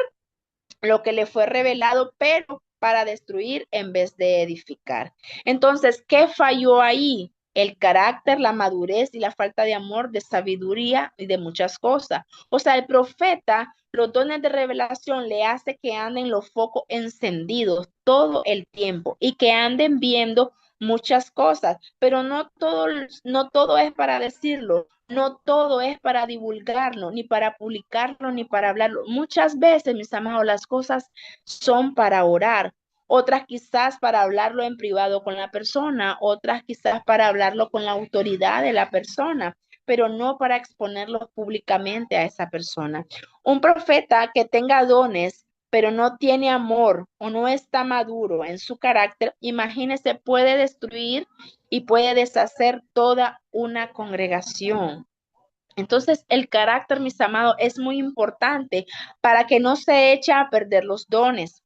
Speaker 3: lo que le fue revelado, pero para destruir en vez de edificar. Entonces, ¿qué falló ahí? El carácter, la madurez y la falta de amor, de sabiduría y de muchas cosas. O sea, el profeta, los dones de revelación le hace que anden los focos encendidos todo el tiempo y que anden viendo muchas cosas, pero no todo es para decirlo, no todo es para divulgarlo, ni para publicarlo, ni para hablarlo. Muchas veces, mis amados, las cosas son para orar, otras quizás para hablarlo en privado con la persona, otras quizás para hablarlo con la autoridad de la persona, pero no para exponerlo públicamente a esa persona. Un profeta que tenga dones pero no tiene amor o no está maduro en su carácter, imagínese, puede destruir y puede deshacer toda una congregación. Entonces, el carácter, mis amados, es muy importante para que no se eche a perder los dones.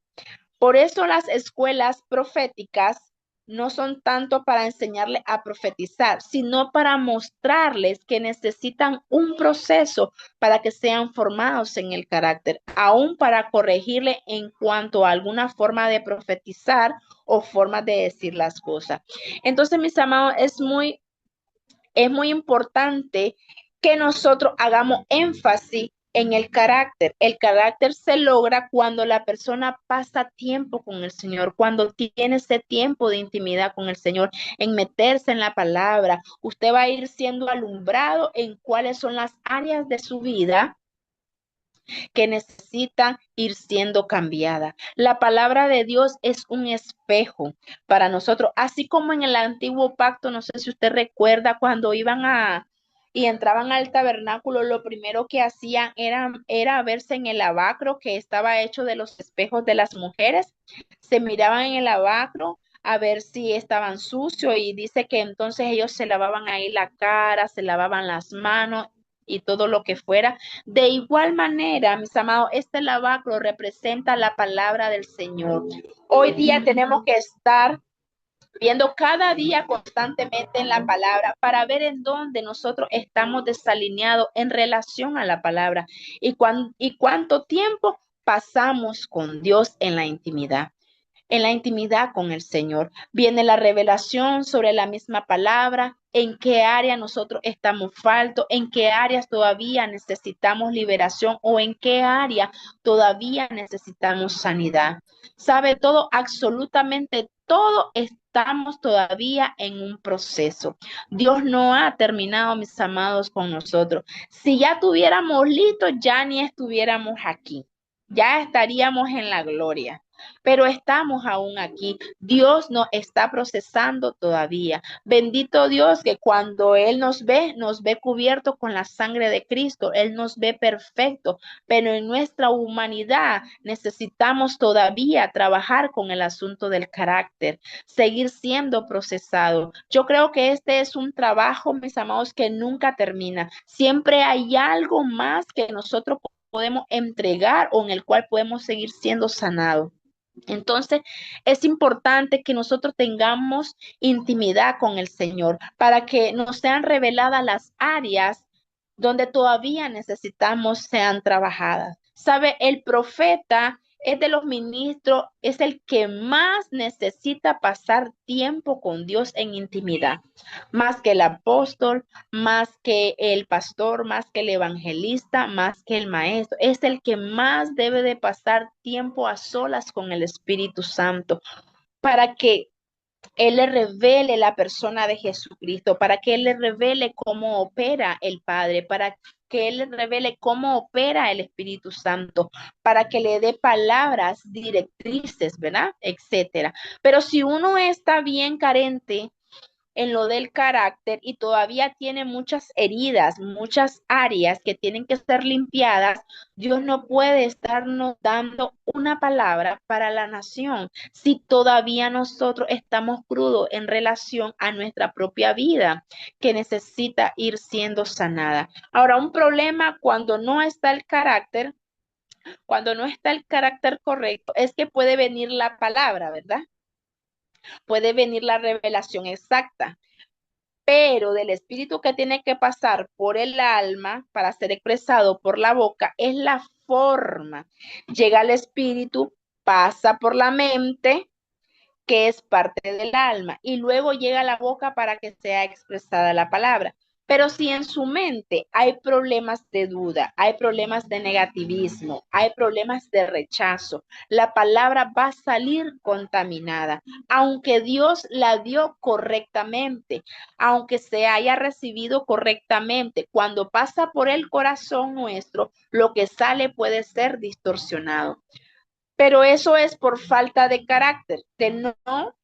Speaker 3: Por eso las escuelas proféticas no son tanto para enseñarles a profetizar, sino para mostrarles que necesitan un proceso para que sean formados en el carácter, aún para corregirle en cuanto a alguna forma de profetizar o forma de decir las cosas. Entonces, mis amados, es muy importante que nosotros hagamos énfasis en el carácter. El carácter se logra cuando la persona pasa tiempo con el Señor, cuando tiene ese tiempo de intimidad con el Señor, en meterse en la palabra. Usted va a ir siendo alumbrado en cuáles son las áreas de su vida que necesitan ir siendo cambiadas. La palabra de Dios es un espejo para nosotros, así como en el antiguo pacto, no sé si usted recuerda cuando iban y entraban al tabernáculo, lo primero que hacían era verse en el lavacro que estaba hecho de los espejos de las mujeres. Se miraban en el lavacro a ver si estaban sucios y dice que entonces ellos se lavaban ahí la cara, se lavaban las manos y todo lo que fuera. De igual manera, mis amados, este lavacro representa la palabra del Señor. Hoy día tenemos que estar viendo cada día constantemente en la palabra para ver en dónde nosotros estamos desalineados en relación a la palabra y cuánto tiempo pasamos con Dios en la intimidad. En la intimidad con el Señor viene la revelación sobre la misma palabra, en qué área nosotros estamos faltos, en qué áreas todavía necesitamos liberación o en qué área todavía necesitamos sanidad. Sabe todo, absolutamente todo, estamos todavía en un proceso. Dios no ha terminado, mis amados, con nosotros. Si ya tuviéramos listo, ya ni estuviéramos aquí. Ya estaríamos en la gloria, pero estamos aún aquí. Dios nos está procesando todavía. Bendito Dios que cuando Él nos ve cubierto con la sangre de Cristo. Él nos ve perfecto, pero en nuestra humanidad necesitamos todavía trabajar con el asunto del carácter, seguir siendo procesado. Yo creo que este es un trabajo, mis amados, que nunca termina. Siempre hay algo más que nosotros podemos entregar o en el cual podemos seguir siendo sanados. Entonces, es importante que nosotros tengamos intimidad con el Señor para que nos sean reveladas las áreas donde todavía necesitamos sean trabajadas. ¿Sabe? El profeta es de los ministros, es el que más necesita pasar tiempo con Dios en intimidad, más que el apóstol, más que el pastor, más que el evangelista, más que el maestro. Es el que más debe de pasar tiempo a solas con el Espíritu Santo para que Él le revele la persona de Jesucristo, para que Él le revele cómo opera el Padre, para que Él le revele cómo opera el Espíritu Santo, para que le dé palabras, directrices, ¿verdad? Etcétera. Pero si uno está bien carente en lo del carácter y todavía tiene muchas heridas, muchas áreas que tienen que ser limpiadas, Dios no puede estarnos dando una palabra para la nación si todavía nosotros estamos crudos en relación a nuestra propia vida que necesita ir siendo sanada. Ahora, un problema cuando no está el carácter, cuando no está el carácter correcto, es que puede venir la palabra, ¿verdad? Puede venir la revelación exacta, pero del espíritu que tiene que pasar por el alma para ser expresado por la boca es la forma. Llega al espíritu, pasa por la mente, que es parte del alma, y luego llega a la boca para que sea expresada la palabra. Pero si en su mente hay problemas de duda, hay problemas de negativismo, hay problemas de rechazo, la palabra va a salir contaminada, aunque Dios la dio correctamente, aunque se haya recibido correctamente. Cuando pasa por el corazón nuestro, lo que sale puede ser distorsionado. Pero eso es por falta de carácter, de no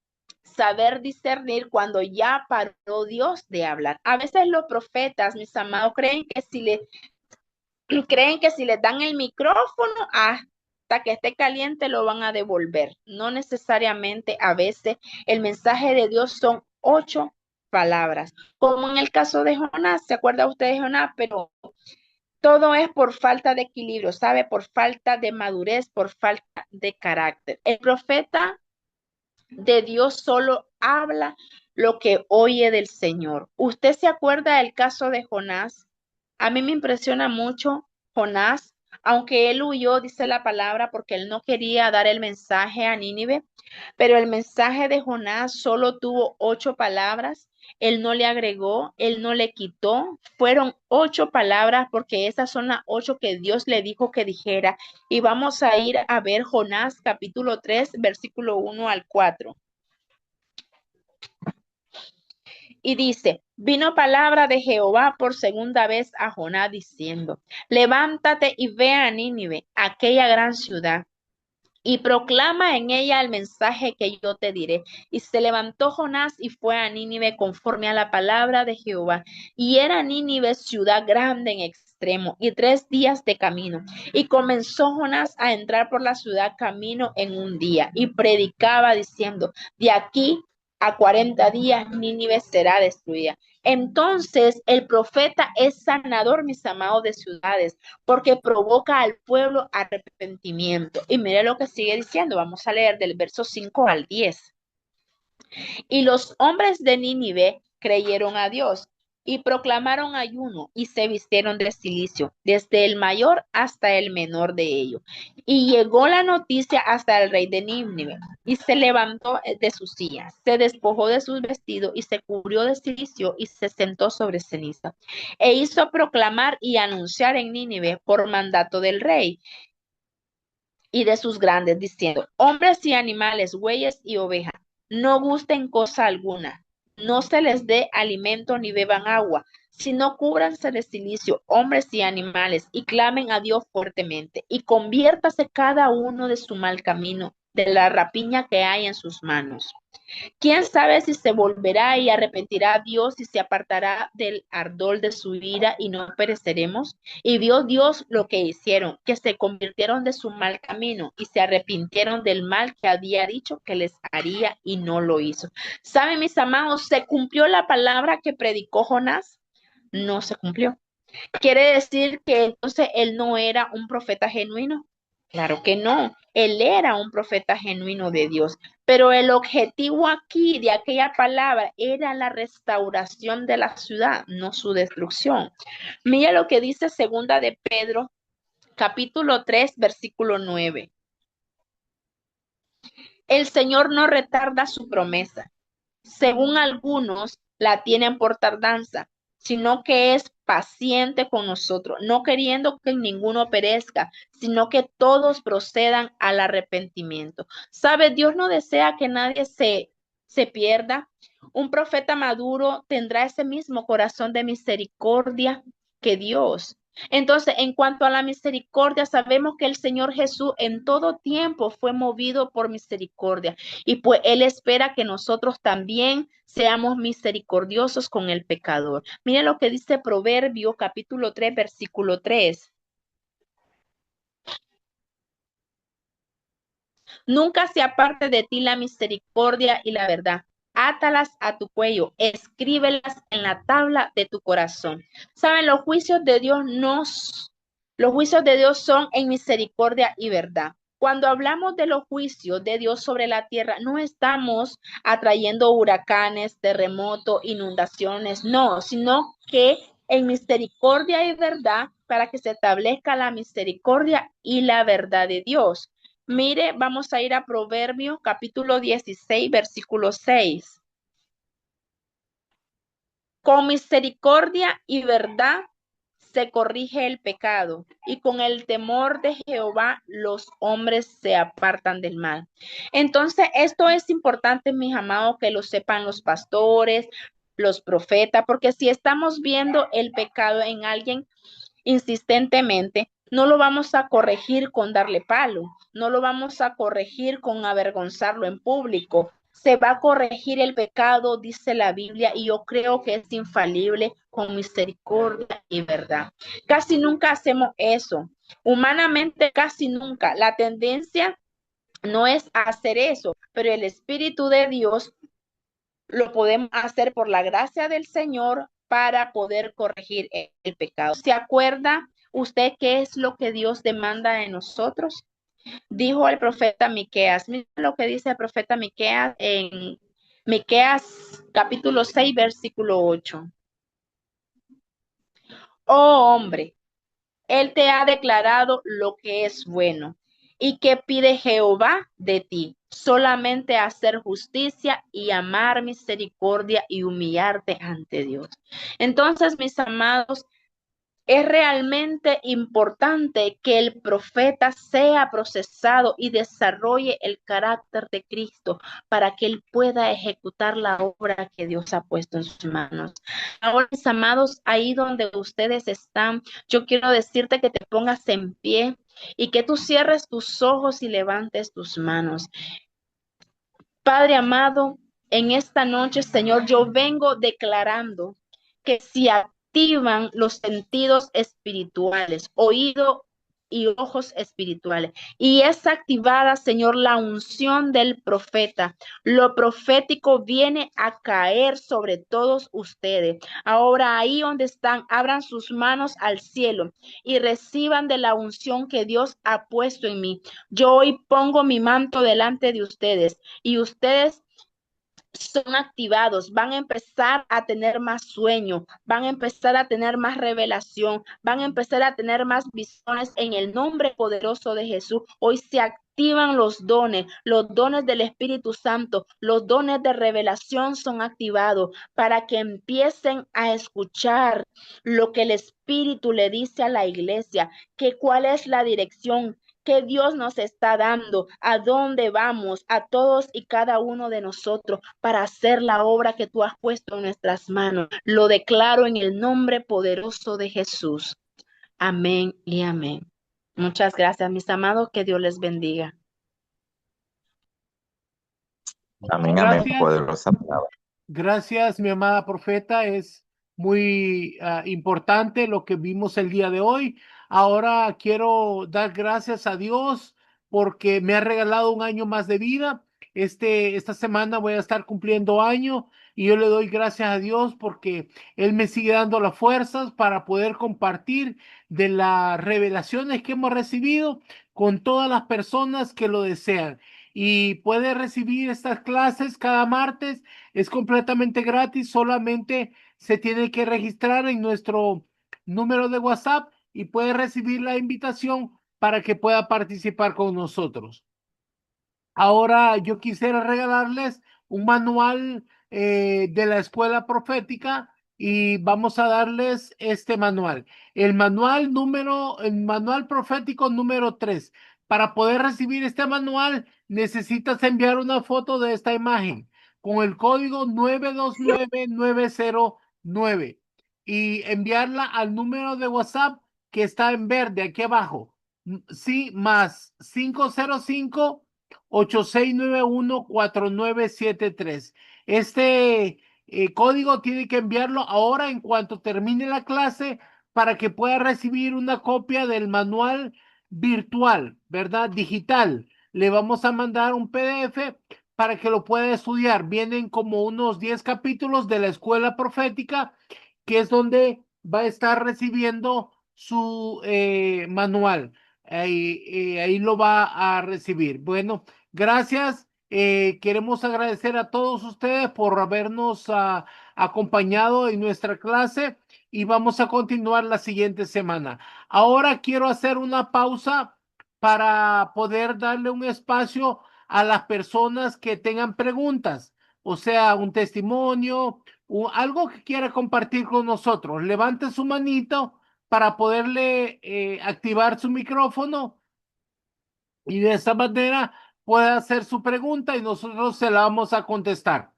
Speaker 3: saber discernir cuando ya paró Dios de hablar. A veces los profetas, mis amados, creen que si les dan el micrófono hasta que esté caliente lo van a devolver. No necesariamente. A veces el mensaje de Dios son 8 palabras, como en el caso de Jonás. ¿Se acuerda usted de Jonás? Pero todo es por falta de equilibrio, ¿sabe? Por falta de madurez, por falta de carácter. El profeta de Dios solo habla lo que oye del Señor. ¿Usted se acuerda del caso de Jonás? A mí me impresiona mucho Jonás, aunque él huyó, dice la palabra, porque él no quería dar el mensaje a Nínive, pero el mensaje de Jonás solo tuvo 8 palabras. Él no le agregó, él no le quitó. Fueron 8 palabras porque esas son las 8 que Dios le dijo que dijera. Y vamos a ir a ver Jonás capítulo 3, versículo 1 al 4. Y dice, Vino palabra de Jehová por segunda vez a Jonás diciendo, levántate y ve a Nínive, aquella gran ciudad, y proclama en ella el mensaje que yo te diré. Y se levantó Jonás y fue a Nínive conforme a la palabra de Jehová. Y era Nínive ciudad grande en extremo, y 3 días de camino. Y comenzó Jonás a entrar por la ciudad camino en un día, y predicaba diciendo, de aquí a 40 días Nínive será destruida. Entonces el profeta es sanador, mis amados, de ciudades, porque provoca al pueblo arrepentimiento. Y mire lo que sigue diciendo, vamos a leer del verso 5 al 10. Y los hombres de Nínive creyeron a Dios y proclamaron ayuno y se vistieron de silicio, desde el mayor hasta el menor de ellos. Y llegó la noticia hasta el rey de Nínive y se levantó de su silla, se despojó de sus vestidos y se cubrió de silicio y se sentó sobre ceniza. E hizo proclamar y anunciar en Nínive por mandato del rey y de sus grandes, diciendo, hombres y animales, bueyes y ovejas, no gusten cosa alguna, no se les dé alimento ni beban agua, sino cúbranse de silicio, hombres y animales, y clamen a Dios fuertemente, y conviértase cada uno de su mal camino, de la rapiña que hay en sus manos. ¿Quién sabe si se volverá y arrepentirá a Dios y se apartará del ardor de su ira y no pereceremos? Y vio Dios lo que hicieron, que se convirtieron de su mal camino y se arrepintieron del mal que había dicho que les haría y no lo hizo. ¿Saben, mis amados? ¿Se cumplió la palabra que predicó Jonás? No se cumplió. ¿Quiere decir que entonces él no era un profeta genuino? Claro que no, él era un profeta genuino de Dios, pero el objetivo aquí de aquella palabra era la restauración de la ciudad, no su destrucción. Mira lo que dice segunda de Pedro, capítulo 3, versículo 9. El Señor no retarda su promesa, según algunos la tienen por tardanza, sino que es paciente con nosotros, no queriendo que ninguno perezca, sino que todos procedan al arrepentimiento. ¿Sabe? Dios no desea que nadie se pierda. Un profeta maduro tendrá ese mismo corazón de misericordia que Dios. Entonces, en cuanto a la misericordia, sabemos que el Señor Jesús en todo tiempo fue movido por misericordia. Y pues Él espera que nosotros también seamos misericordiosos con el pecador. Mire lo que dice Proverbio capítulo 3, versículo 3. Nunca se aparte de ti la misericordia y la verdad. Átalas a tu cuello, escríbelas en la tabla de tu corazón. Saben, los juicios de Dios son en misericordia y verdad. Cuando hablamos de los juicios de Dios sobre la tierra, no estamos atrayendo huracanes, terremotos, inundaciones, no, sino que en misericordia y verdad para que se establezca la misericordia y la verdad de Dios. Mire, vamos a ir a Proverbio capítulo 16, versículo 6. Con misericordia y verdad se corrige el pecado, y con el temor de Jehová los hombres se apartan del mal. Entonces, esto es importante, mis amados, que lo sepan los pastores, los profetas, porque si estamos viendo el pecado en alguien insistentemente, no lo vamos a corregir con darle palo, no lo vamos a corregir con avergonzarlo en público. Se va a corregir el pecado, dice la Biblia, y yo creo que es infalible con misericordia y verdad. Casi nunca hacemos eso. Humanamente, casi nunca. La tendencia no es hacer eso, pero el Espíritu de Dios lo podemos hacer por la gracia del Señor para poder corregir el pecado. ¿Se acuerda usted qué es lo que Dios demanda de nosotros? Dijo el profeta Miqueas. Mira lo que dice el profeta Miqueas en Miqueas capítulo 6, versículo 8. Oh hombre, él te ha declarado lo que es bueno. ¿Y qué pide Jehová de ti? Solamente hacer justicia y amar misericordia y humillarte ante Dios. Entonces, mis amados, Es realmente importante que el profeta sea procesado y desarrolle el carácter de Cristo para que él pueda ejecutar la obra que Dios ha puesto en sus manos. Ahora, mis amados, ahí donde ustedes están, yo quiero decirte que te pongas en pie y que tú cierres tus ojos y levantes tus manos. Padre amado, en esta noche, Señor, yo vengo declarando que si activan los sentidos espirituales, oído y ojos espirituales, y es activada, Señor, la unción del profeta, lo profético viene a caer sobre todos ustedes. Ahora ahí donde están, abran sus manos al cielo y reciban de la unción que Dios ha puesto en mí. Yo hoy pongo mi manto delante de ustedes y ustedes son activados, van a empezar a tener más sueño, van a empezar a tener más revelación, van a empezar a tener más visiones en el nombre poderoso de Jesús. Hoy se activan los dones del Espíritu Santo, los dones de revelación son activados para que empiecen a escuchar lo que el Espíritu le dice a la iglesia, que cuál es la dirección que Dios nos está dando, a dónde vamos, a todos y cada uno de nosotros para hacer la obra que tú has puesto en nuestras manos. Lo declaro en el nombre poderoso de Jesús. Amén y amén. Muchas gracias, mis amados, que Dios les bendiga.
Speaker 5: Amén, amén,
Speaker 2: Gracias.
Speaker 5: poderosa palabra.
Speaker 2: Gracias, mi amada profeta. Es muy importante lo que vimos el día de hoy. Ahora quiero dar gracias a Dios porque me ha regalado un año más de vida. Esta semana voy a estar cumpliendo año y yo le doy gracias a Dios porque Él me sigue dando las fuerzas para poder compartir de las revelaciones que hemos recibido con todas las personas que lo desean. Y puede recibir estas clases cada martes, es completamente gratis, solamente se tiene que registrar en nuestro número de WhatsApp y puede recibir la invitación para que pueda participar con nosotros. Ahora yo quisiera regalarles un manual de la escuela profética y vamos a darles este manual. El manual profético número 3. Para poder recibir este manual necesitas enviar una foto de esta imagen con el código 929909 y enviarla al número de WhatsApp que está en verde aquí abajo. Sí, más 505-8691-4973. Este código tiene que enviarlo ahora en cuanto termine la clase para que pueda recibir una copia del manual virtual, ¿verdad? Digital. Le vamos a mandar un PDF para que lo pueda estudiar. Vienen como unos 10 capítulos de la escuela profética, que es donde va a estar recibiendo su manual. Ahí lo va a recibir. Bueno, gracias. Queremos agradecer a todos ustedes por habernos acompañado en nuestra clase y vamos a continuar la siguiente semana. Ahora quiero hacer una pausa para poder darle un espacio a las personas que tengan preguntas, o sea, un testimonio, algo que quiera compartir con nosotros. Levante su manito para poderle activar su micrófono y de esa manera puede hacer su pregunta y nosotros se la vamos a contestar.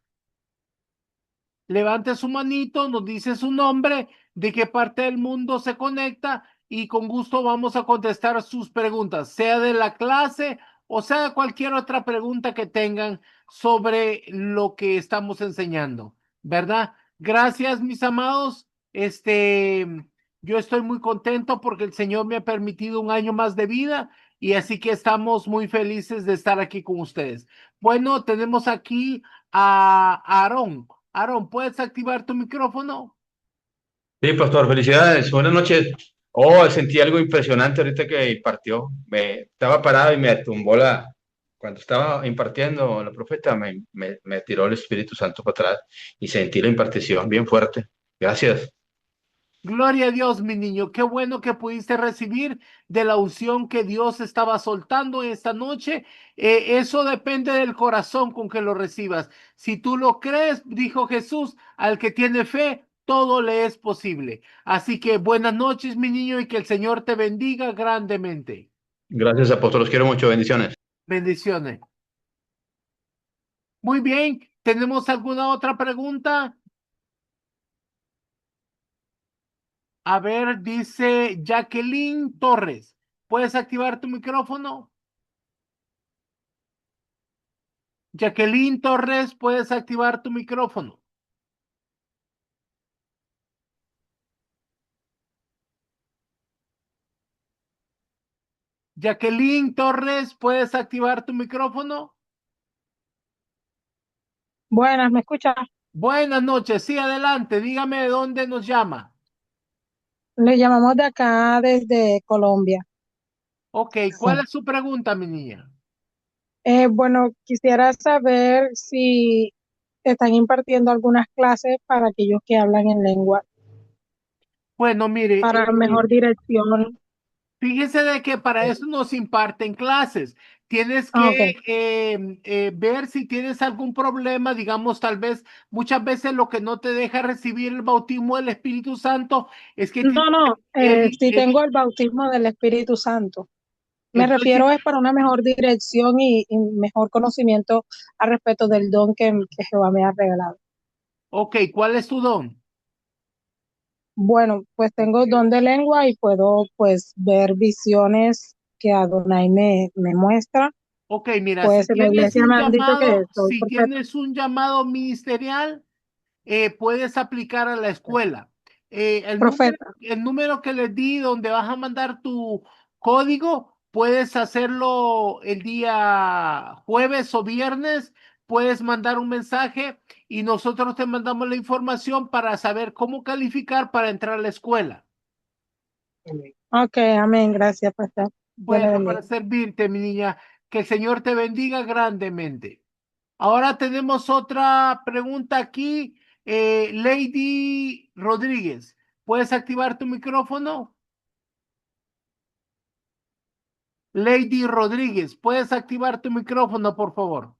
Speaker 2: Levante su manito, nos dice su nombre, de qué parte del mundo se conecta y con gusto vamos a contestar sus preguntas, sea de la clase o sea cualquier otra pregunta que tengan sobre lo que estamos enseñando, ¿verdad? Gracias, mis amados. Yo estoy muy contento porque el Señor me ha permitido un año más de vida y así que estamos muy felices de estar aquí con ustedes. Bueno, tenemos aquí a Aarón. Aaron, ¿puedes activar tu micrófono?
Speaker 6: Sí, pastor, felicidades. Buenas noches. Oh, sentí algo impresionante ahorita que impartió. Estaba parado y me tumbó cuando estaba impartiendo la profeta, me tiró el Espíritu Santo para atrás y sentí la impartición bien fuerte. Gracias.
Speaker 2: Gloria a Dios, mi niño. Qué bueno que pudiste recibir de la unción que Dios estaba soltando esta noche. Eso depende del corazón con que lo recibas. Si tú lo crees, dijo Jesús, al que tiene fe, todo le es posible. Así que buenas noches, mi niño, y que el Señor te bendiga grandemente.
Speaker 6: Gracias, apóstol. Los quiero mucho. Bendiciones.
Speaker 2: Bendiciones. Muy bien, ¿tenemos alguna otra pregunta? A ver, dice Jacqueline Torres. ¿Puedes activar tu micrófono? Jacqueline Torres, ¿puedes activar tu micrófono? Jacqueline Torres, ¿puedes activar tu micrófono?
Speaker 7: Buenas, ¿me escucha?
Speaker 2: Buenas noches, sí, adelante, dígame de dónde nos llama.
Speaker 7: Le llamamos de acá desde Colombia.
Speaker 2: Ok, ¿cuál es su pregunta, mi niña?
Speaker 7: Bueno, quisiera saber si están impartiendo algunas clases para aquellos que hablan en lengua,
Speaker 2: Bueno, mire,
Speaker 7: para mejor dirección.
Speaker 2: fíjese de que para eso nos imparten clases. Tienes
Speaker 7: Ah,
Speaker 2: que
Speaker 7: ok.
Speaker 2: ver si tienes algún problema, digamos, tal vez muchas veces lo que no te deja recibir el bautismo del Espíritu Santo es que tienes
Speaker 7: No, no, sí
Speaker 2: el,
Speaker 7: tengo el bautismo del Espíritu Santo. Me
Speaker 2: entonces,
Speaker 7: refiero es para una mejor dirección y mejor conocimiento al respecto del don que Jehová me ha regalado.
Speaker 2: ok, ¿cuál es tu don?
Speaker 7: Bueno, pues tengo don de lengua y puedo pues ver visiones que Adonai me muestra.
Speaker 2: Ok, mira,
Speaker 7: Pues en la iglesia me han dicho que soy
Speaker 2: si
Speaker 7: perfecta.
Speaker 2: tienes un llamado ministerial, puedes aplicar a la escuela.
Speaker 7: Profeta.
Speaker 2: El número que les di donde vas a mandar tu código, puedes hacerlo el día jueves o viernes, puedes mandar un mensaje y nosotros te mandamos la información para saber cómo calificar para entrar a la escuela.
Speaker 7: Ok, amén. Gracias, pastor. Dios le
Speaker 2: Bueno,
Speaker 7: bendiga.
Speaker 2: para servirte, mi niña, que el Señor te bendiga grandemente. Ahora tenemos otra pregunta aquí. Lady Rodríguez, ¿puedes activar tu micrófono? Lady Rodríguez, ¿puedes activar tu micrófono, por favor?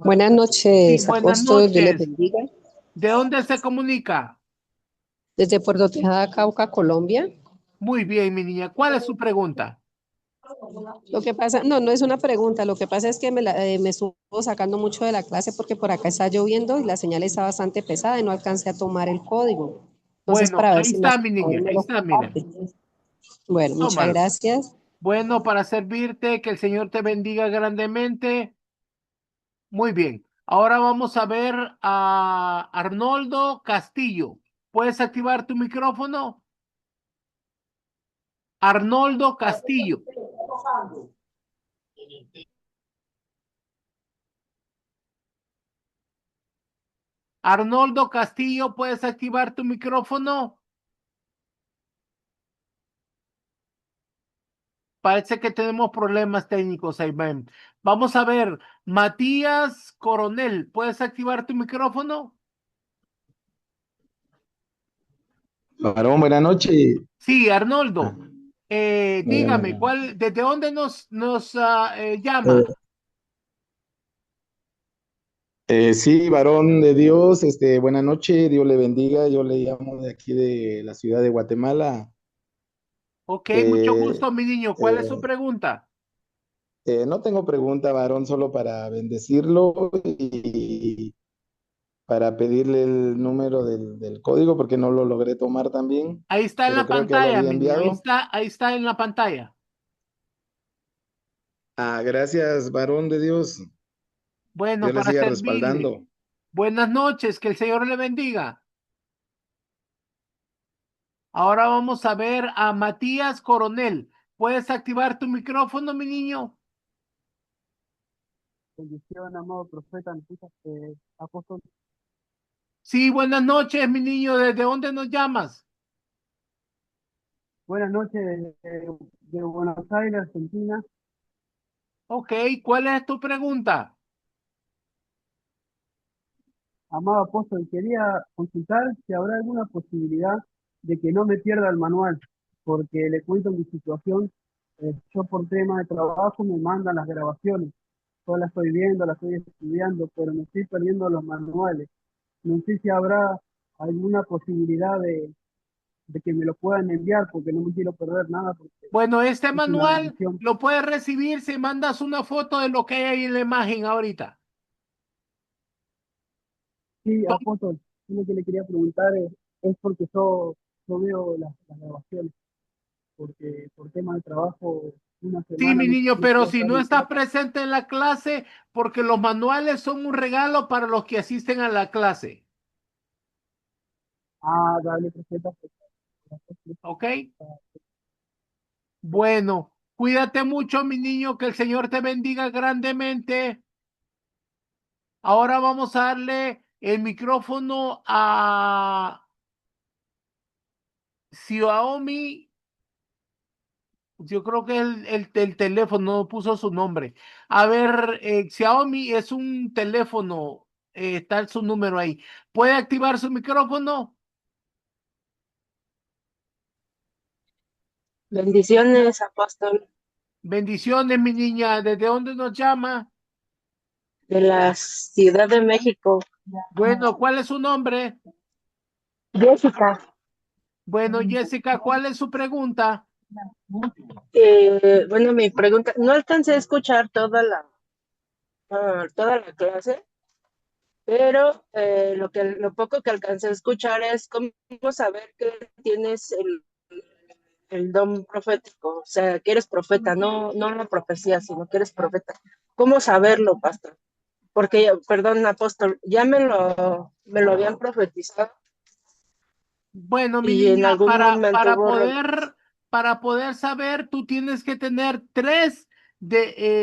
Speaker 8: Buenas
Speaker 2: Sí,
Speaker 8: noches,
Speaker 2: buenas
Speaker 8: apóstol, Dios les
Speaker 2: noches.
Speaker 8: bendiga.
Speaker 2: ¿De dónde se comunica?
Speaker 8: Desde Puerto Tejada, Cauca, Colombia.
Speaker 2: Muy bien, mi niña. ¿Cuál es su pregunta?
Speaker 8: Lo que pasa, no, no es una pregunta, lo que pasa es que me estuvo sacando mucho de la clase porque por acá está lloviendo y la señal está bastante pesada y no alcancé a tomar el código. Entonces,
Speaker 2: Bueno,
Speaker 8: para ver
Speaker 2: ahí
Speaker 8: si me
Speaker 2: está,
Speaker 8: hace
Speaker 2: mi
Speaker 8: el favor y
Speaker 2: niña.
Speaker 8: me
Speaker 2: Ahí
Speaker 8: lo
Speaker 2: está, mira.
Speaker 8: comparte. Bueno, muchas
Speaker 2: Tómalo.
Speaker 8: gracias.
Speaker 2: Bueno, para servirte, que el Señor te bendiga grandemente. Muy bien. Ahora vamos a ver a Arnoldo Castillo. ¿Puedes activar tu micrófono? Arnoldo Castillo. Arnoldo Castillo, ¿puedes activar tu micrófono? Parece que tenemos problemas técnicos ahí. Ven. Vamos a ver, Matías Coronel, ¿puedes activar tu micrófono?
Speaker 9: Varón, buenas noches.
Speaker 2: Sí,
Speaker 9: Ah,
Speaker 2: Arnoldo. Dígame,
Speaker 9: bueno.
Speaker 2: ¿desde dónde nos llama?
Speaker 9: Eh, sí, varón de Dios, buenas noches, Dios le bendiga. Yo le llamo de aquí de la ciudad de Guatemala.
Speaker 2: Ok, mucho
Speaker 9: Eh,
Speaker 2: gusto, mi niño. ¿Cuál es su
Speaker 9: eh,
Speaker 2: pregunta?
Speaker 9: no tengo pregunta, varón, solo para bendecirlo y para pedirle el número del código porque no lo logré tomar también,
Speaker 2: Ahí está en
Speaker 9: pero
Speaker 2: la
Speaker 9: creo que ya lo
Speaker 2: pantalla,
Speaker 9: había
Speaker 2: mi niño.
Speaker 9: enviado.
Speaker 2: Ahí está en la pantalla.
Speaker 9: Ah, gracias, varón de Dios.
Speaker 2: Bueno,
Speaker 9: Dios le
Speaker 2: para
Speaker 9: siga
Speaker 2: servirle.
Speaker 9: respaldando.
Speaker 2: Buenas noches, que el Señor le bendiga. Ahora vamos a ver a Matías Coronel. ¿Puedes activar tu micrófono, mi niño?
Speaker 4: Bendición, amado profeta, apóstol.
Speaker 2: Sí, buenas noches, mi niño. ¿Desde dónde nos llamas?
Speaker 4: Buenas noches de Buenos Aires, Argentina.
Speaker 2: Ok, ¿cuál es tu pregunta?
Speaker 4: Amado apóstol, quería consultar si habrá alguna posibilidad de que no me pierda el manual, porque le cuento mi situación. Yo por tema de trabajo me mandan las grabaciones. Yo las estoy viendo, las estoy estudiando, pero me estoy perdiendo los manuales. No sé si habrá alguna posibilidad de que me lo puedan enviar, porque no me quiero perder nada, porque
Speaker 2: Bueno, este
Speaker 4: es una
Speaker 2: manual
Speaker 4: bendición.
Speaker 2: lo puedes recibir si mandas una foto de lo que hay ahí en la imagen ahorita.
Speaker 4: Sí, apóstol, yo lo que le quería preguntar es porque yo veo las grabaciones, porque por tema de trabajo, una
Speaker 2: Sí,
Speaker 4: semana
Speaker 2: mi niño,
Speaker 4: no
Speaker 2: pero
Speaker 4: puedo
Speaker 2: si
Speaker 4: estar
Speaker 2: no
Speaker 4: en
Speaker 2: estás
Speaker 4: clase.
Speaker 2: presente en la clase, porque los manuales son un regalo para los que asisten a la clase,
Speaker 4: Ah, dale, profeta,
Speaker 2: ¿ok? Bueno, cuídate mucho, mi niño, que el Señor te bendiga grandemente. Ahora vamos a darle el micrófono a Xiaomi. Yo creo que el teléfono no puso su nombre. A ver, Xiaomi es un teléfono, está su número ahí. ¿Puede activar su micrófono?
Speaker 10: Bendiciones, apóstol,
Speaker 2: Bendiciones, mi niña. ¿Desde dónde nos llama?
Speaker 10: de la Ciudad de México.
Speaker 2: Bueno, ¿cuál es su nombre?
Speaker 10: Jessica,
Speaker 2: Bueno, Jessica, ¿cuál es su pregunta?
Speaker 10: bueno, mi pregunta, no alcancé a escuchar toda la clase, pero lo poco que alcancé a escuchar es cómo saber que tienes el don profético, o sea, que eres profeta, no la profecía, sino que eres profeta. ¿Cómo saberlo, pastor? Porque, perdón, apóstol, ya me lo habían profetizado
Speaker 2: Bueno, mi
Speaker 10: y en
Speaker 2: niña,
Speaker 10: algún momento
Speaker 2: para poder saber, tú tienes que tener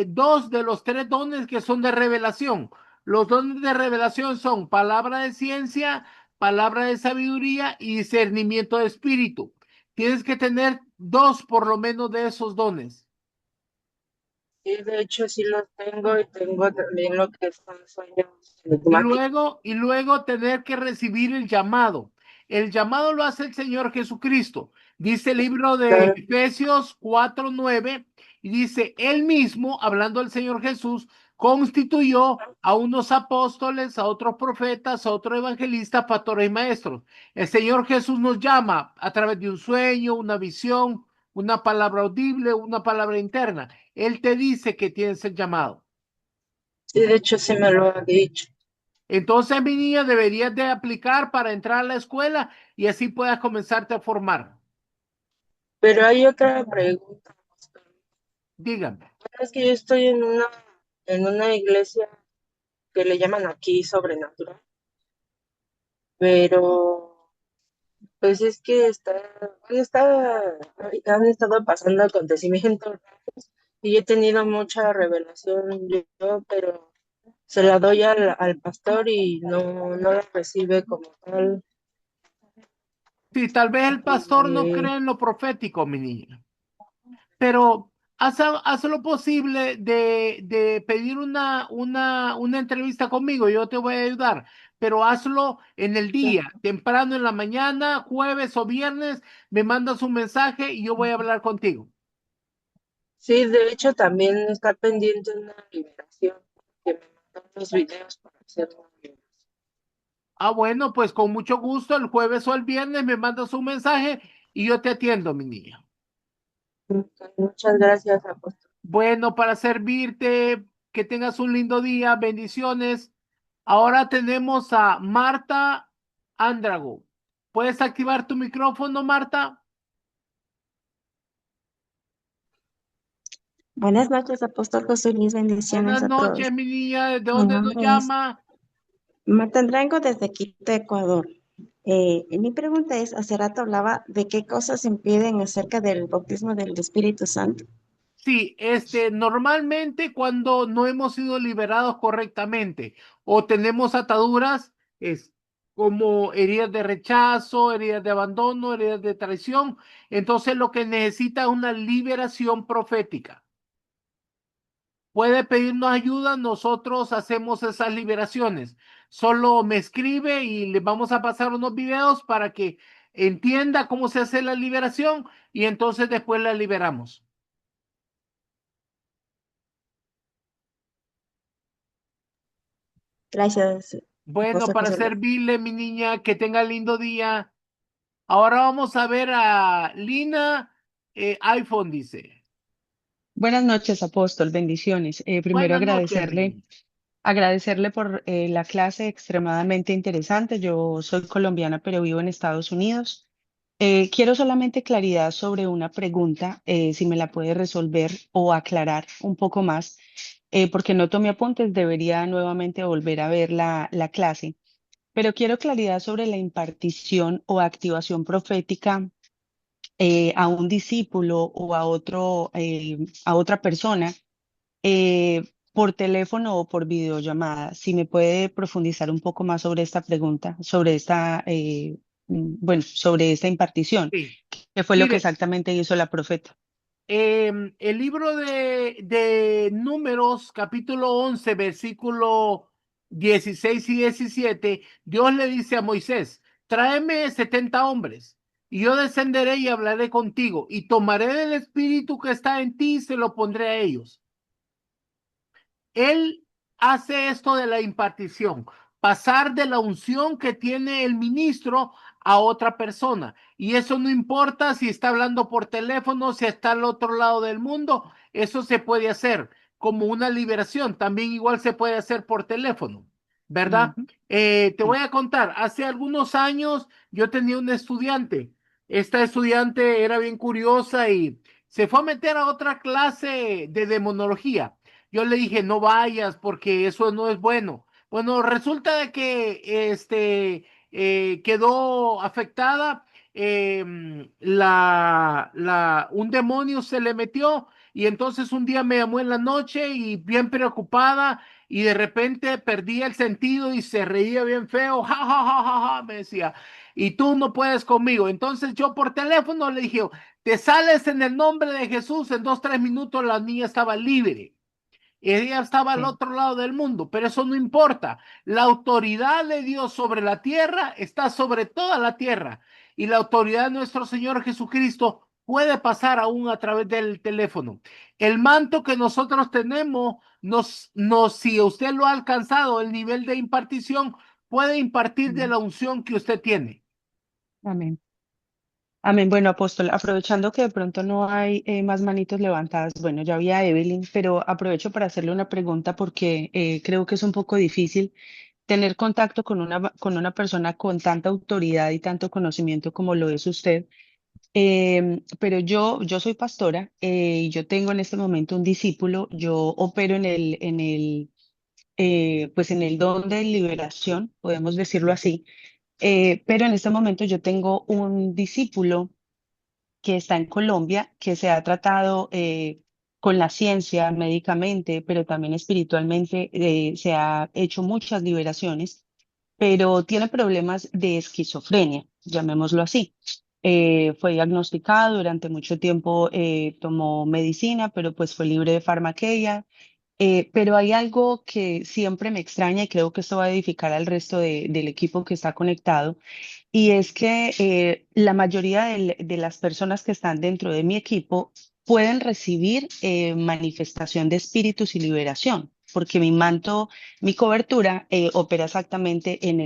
Speaker 2: dos de los tres dones que son de revelación. Los dones de revelación son palabra de ciencia, palabra de sabiduría y discernimiento de espíritu. Tienes que tener dos por lo menos de esos dones.
Speaker 10: sí, de hecho sí lo tengo y tengo también lo que son sueños enigmáticos.
Speaker 2: Y luego tener que recibir el llamado. El llamado lo hace el Señor Jesucristo. Dice el libro de Efesios 4:9 y dice, él mismo, hablando del Señor Jesús, constituyó a unos apóstoles, a otros profetas, a otros evangelistas, pastores y maestros. El Señor Jesús nos llama a través de un sueño, una visión, una palabra audible, una palabra interna. Él te dice que tienes el llamado.
Speaker 10: Sí, de hecho sí me lo ha dicho.
Speaker 2: Entonces, mi niña, deberías de aplicar para entrar a la escuela y así puedas comenzarte a formar.
Speaker 10: Pero hay otra pregunta.
Speaker 2: Dígame.
Speaker 10: Es que yo estoy en una iglesia que le llaman aquí sobrenatural, pero pues es que han estado pasando acontecimientos raros y he tenido mucha revelación yo, pero se la doy al pastor y no la recibe como tal.
Speaker 2: Sí, tal vez el pastor no
Speaker 10: Eh,
Speaker 2: cree en lo profético, mi niña, pero haz lo posible de pedir una entrevista conmigo. Yo te voy a ayudar, pero hazlo en el día, temprano en la mañana, jueves o viernes, me mandas un mensaje y yo voy a hablar contigo.
Speaker 10: sí, de hecho también está pendiente una liberación que me mandó los videos para hacer una liberación.
Speaker 2: Ah, bueno, pues con mucho gusto, el jueves o el viernes me mandas un mensaje y yo te atiendo, mi niña.
Speaker 10: Muchas gracias, apóstol.
Speaker 2: Bueno, para servirte, que tengas un lindo día, bendiciones. Ahora tenemos a Marta Andrago. ¿Puedes activar tu micrófono, Marta?
Speaker 11: Buenas noches, Apóstol José Luis, bendiciones
Speaker 2: Buenas
Speaker 11: a todos.
Speaker 2: noches, mi niña. ¿De
Speaker 11: Mi
Speaker 2: dónde nos
Speaker 11: nombre es
Speaker 2: llama?
Speaker 11: Marta Andrango desde Quito, Ecuador. Mi pregunta es, hace rato hablaba de qué cosas impiden acerca del bautismo del Espíritu Santo.
Speaker 2: Sí, normalmente cuando no hemos sido liberados correctamente o tenemos ataduras, es como heridas de rechazo, heridas de abandono, heridas de traición, entonces lo que necesita es una liberación profética. Puede pedirnos ayuda, nosotros hacemos esas liberaciones. Solo me escribe y le vamos a pasar unos videos para que entienda cómo se hace la liberación y entonces después la liberamos.
Speaker 11: Gracias,
Speaker 2: Bueno,
Speaker 11: Apóstol
Speaker 2: para
Speaker 11: José Luis.
Speaker 2: servirle, mi niña, que tenga lindo día. Ahora vamos a ver a Lina, iPhone dice.
Speaker 12: Buenas noches, apóstol, bendiciones. Primero
Speaker 2: Buenas noches, mi niña.
Speaker 12: agradecerle por la clase extremadamente interesante. Yo soy colombiana, pero vivo en Estados Unidos. Quiero solamente claridad sobre una pregunta, si me la puede resolver o aclarar un poco más, porque no tomé apuntes, debería nuevamente volver a ver la clase. Pero quiero claridad sobre la impartición o activación profética a un discípulo o a otra persona por teléfono o por videollamada. Si me puede profundizar un poco más sobre esta pregunta, sobre sobre esta impartición,
Speaker 2: Sí.
Speaker 12: ¿qué fue lo que
Speaker 2: Mire,
Speaker 12: exactamente hizo la profeta?
Speaker 2: el libro de Números, capítulo 11, versículo 16 y 17, Dios le dice a Moisés, tráeme 70 hombres, y yo descenderé y hablaré contigo, y tomaré del espíritu que está en ti y se lo pondré a ellos. Él hace esto de la impartición, pasar de la unción que tiene el ministro a otra persona. Y eso no importa si está hablando por teléfono, si está al otro lado del mundo, eso se puede hacer como una liberación. También igual se puede hacer por teléfono, ¿verdad?
Speaker 12: Ujú.
Speaker 2: Te voy a contar, hace algunos años yo tenía una estudiante. Esta estudiante era bien curiosa y se fue a meter a otra clase de demonología. Yo le dije, no vayas porque eso no es bueno. Bueno, resulta de que quedó afectada, un demonio se le metió y entonces un día me llamó en la noche y bien preocupada y de repente perdía el sentido y se reía bien feo, ja, ja, ja, ja, ja, me decía, y tú no puedes conmigo. Entonces yo por teléfono le dije, te sales en el nombre de Jesús, en 2, 3 minutos la niña estaba libre. Ella estaba al
Speaker 12: Sí.
Speaker 2: otro lado del mundo, pero eso no importa. La autoridad de Dios sobre la tierra está sobre toda la tierra. Y la autoridad de nuestro Señor Jesucristo puede pasar aún a través del teléfono. El manto que nosotros tenemos, si usted lo ha alcanzado, el nivel de impartición, puede impartir de
Speaker 12: Mm.
Speaker 2: la unción que usted tiene.
Speaker 12: Amén. Amén. Bueno, apóstol, aprovechando que de pronto no hay más manitos levantadas, bueno, ya había Evelyn, pero aprovecho para hacerle una pregunta porque creo que es un poco difícil tener contacto con con una persona con tanta autoridad y tanto conocimiento como lo es usted. Pero yo soy pastora y yo tengo en este momento un discípulo, yo opero pues en el don de liberación, podemos decirlo así, pero en este momento yo tengo un discípulo que está en Colombia, que se ha tratado con la ciencia, médicamente, pero también espiritualmente, se ha hecho muchas liberaciones, pero tiene problemas de esquizofrenia, llamémoslo así. Fue diagnosticado durante mucho tiempo, tomó medicina, pero pues fue libre de farmaqueia. Pero hay algo que siempre me extraña y creo que esto va a edificar al resto del equipo que está conectado, y es que la mayoría de las personas que están dentro de mi equipo pueden recibir manifestación de espíritus y liberación, porque mi manto, mi cobertura opera exactamente en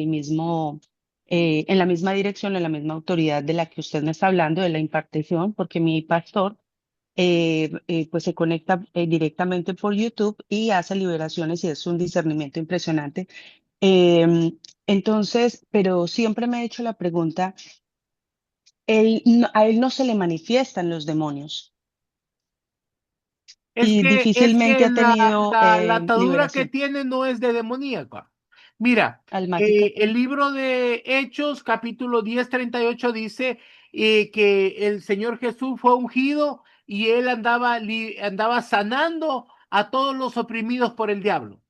Speaker 12: en la misma dirección, en la misma autoridad de la que usted me está hablando, de la impartición, porque mi pastor pues se conecta directamente por YouTube y hace liberaciones y es un discernimiento impresionante. Entonces, pero siempre me he hecho la pregunta, a él no se le manifiestan los demonios y
Speaker 2: Es
Speaker 12: difícilmente
Speaker 2: que
Speaker 12: ha tenido
Speaker 2: la atadura que
Speaker 12: liberación
Speaker 2: tiene no es de demoníaca. Mira,
Speaker 12: almática.
Speaker 2: el libro de Hechos, capítulo 10, 38 dice que el Señor Jesús fue ungido y él andaba sanando a todos los oprimidos por el diablo.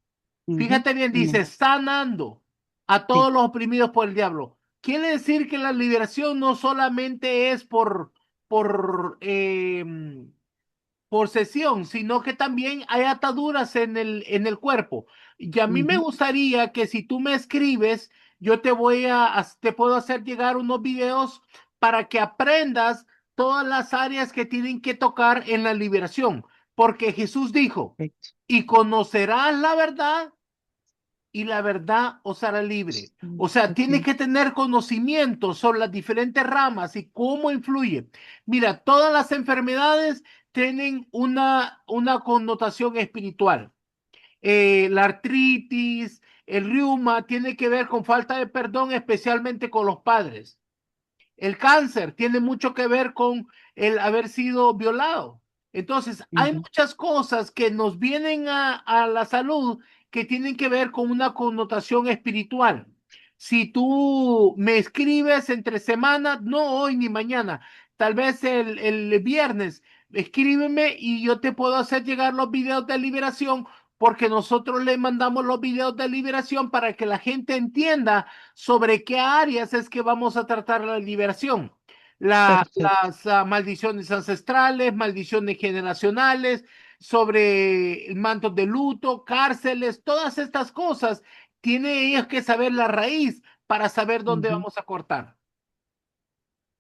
Speaker 12: Ujú.
Speaker 2: Fíjate bien,
Speaker 12: Amén.
Speaker 2: dice, sanando a
Speaker 12: Sí.
Speaker 2: todos los oprimidos por el diablo. Quiere decir que la liberación no solamente es por sesión, sino que también hay ataduras en el cuerpo. Y a mí me
Speaker 12: Ujú.
Speaker 2: gustaría que si tú me escribes, yo te puedo hacer llegar unos videos para que aprendas todas las áreas que tienen que tocar en la liberación, porque Jesús dijo,
Speaker 12: Perfecto.
Speaker 2: y conocerás la verdad y la verdad os hará libre. O sea, tienes que tener conocimiento sobre las diferentes ramas y cómo influye. Mira, todas las enfermedades tienen una connotación espiritual. La artritis, el reuma, tiene que ver con falta de perdón, especialmente con los padres. El cáncer tiene mucho que ver con el haber sido violado. Entonces, hay muchas cosas que nos vienen a la salud que tienen que ver con una connotación espiritual. Si tú me escribes entre semanas, no hoy ni mañana, tal vez el viernes, escríbeme y yo te puedo hacer llegar los videos de liberación porque nosotros le mandamos los videos de liberación para que la gente entienda sobre qué áreas es que vamos a tratar la liberación.
Speaker 12: Perfecto.
Speaker 2: Las maldiciones ancestrales, maldiciones generacionales, sobre mantos de luto, cárceles, todas estas cosas, tienen ellos que saber la raíz para saber dónde
Speaker 12: Ujú.
Speaker 2: vamos a cortar.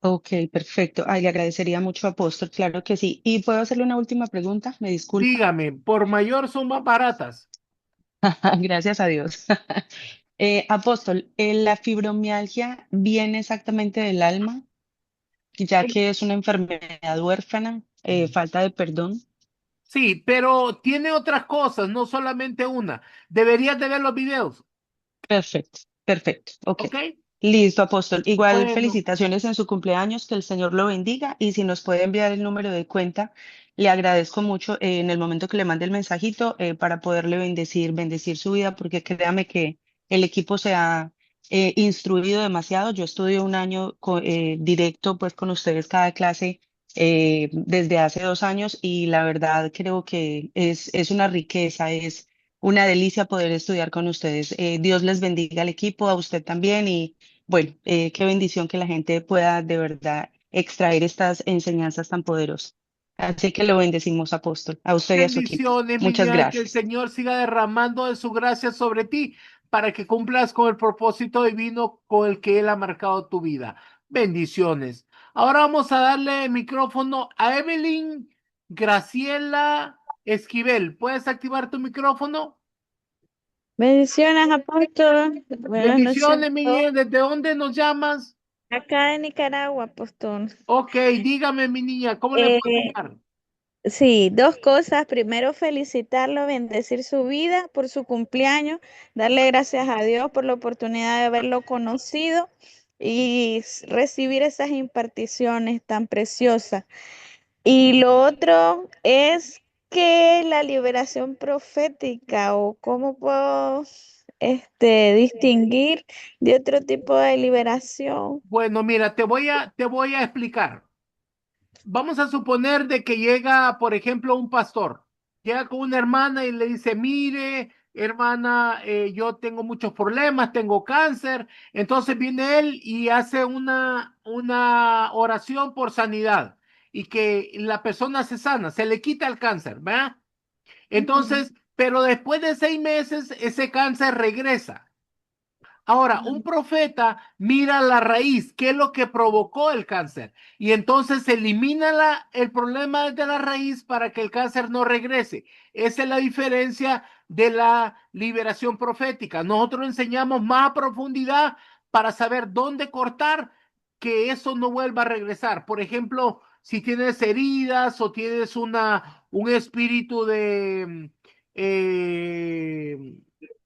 Speaker 12: Ok, perfecto. Ay, le agradecería mucho, apóstol, claro que sí. ¿Y puedo hacerle una última pregunta? Me disculpa.
Speaker 2: Dígame, por mayor son más baratas.
Speaker 12: Gracias a Dios. Apóstol, ¿la fibromialgia viene exactamente del alma, ya que es una enfermedad huérfana, falta de perdón?
Speaker 2: Sí, pero tiene otras cosas, no solamente una. Deberías de ver los videos,
Speaker 12: Perfecto, perfecto. Ok.
Speaker 2: ¿ok?
Speaker 12: Listo, apóstol. Igual
Speaker 2: Bueno,
Speaker 12: felicitaciones en su cumpleaños, que el Señor lo bendiga y si nos puede enviar el número de cuenta, le agradezco mucho en el momento que le mande el mensajito para poderle bendecir su vida, porque créame que el equipo se ha instruido demasiado. Yo estudio un año directo pues con ustedes cada clase desde hace 2 años y la verdad creo que es una riqueza, es una delicia poder estudiar con ustedes. Dios les bendiga al equipo, a usted también y bueno, qué bendición que la gente pueda de verdad extraer estas enseñanzas tan poderosas. Así que lo bendecimos, apóstol, a usted y a su equipo.
Speaker 2: bendiciones, mi
Speaker 12: Muchas
Speaker 2: niña, que el
Speaker 12: gracias.
Speaker 2: Señor siga derramando de su gracia sobre ti para que cumplas con el propósito divino con el que Él ha marcado tu vida. Bendiciones. Ahora vamos a darle el micrófono a Evelyn Graciela Esquivel. ¿Puedes activar tu micrófono?
Speaker 13: Bendiciones, apóstol. Buenas noches a
Speaker 2: Bendiciones, mi
Speaker 13: todos.
Speaker 2: niña. ¿Desde dónde nos llamas?
Speaker 13: Acá en Nicaragua, apóstol.
Speaker 2: Ok, dígame, mi niña, ¿cómo le
Speaker 13: Eh,
Speaker 2: puedo ayudar?
Speaker 13: sí, dos cosas. Primero, felicitarlo, bendecir su vida por su cumpleaños, darle gracias a Dios por la oportunidad de haberlo conocido y recibir esas imparticiones tan preciosas. Y lo otro es que la liberación profética o cómo puedo distinguir de otro tipo de liberación.
Speaker 2: Bueno, mira, te voy a explicar. Vamos a suponer de que llega, por ejemplo, un pastor, llega con una hermana y le dice, mire, hermana, yo tengo muchos problemas, tengo cáncer. Entonces viene él y hace una oración por sanidad y que la persona se sana, se le quita el cáncer, ¿verdad? Entonces, pero después de 6 meses, ese cáncer regresa. Ahora, un profeta mira la raíz, qué es lo que provocó el cáncer, y entonces elimina el problema desde la raíz para que el cáncer no regrese. Esa es la diferencia de la liberación profética. Nosotros enseñamos más a profundidad para saber dónde cortar, que eso no vuelva a regresar. Por ejemplo, si tienes heridas o tienes un espíritu eh,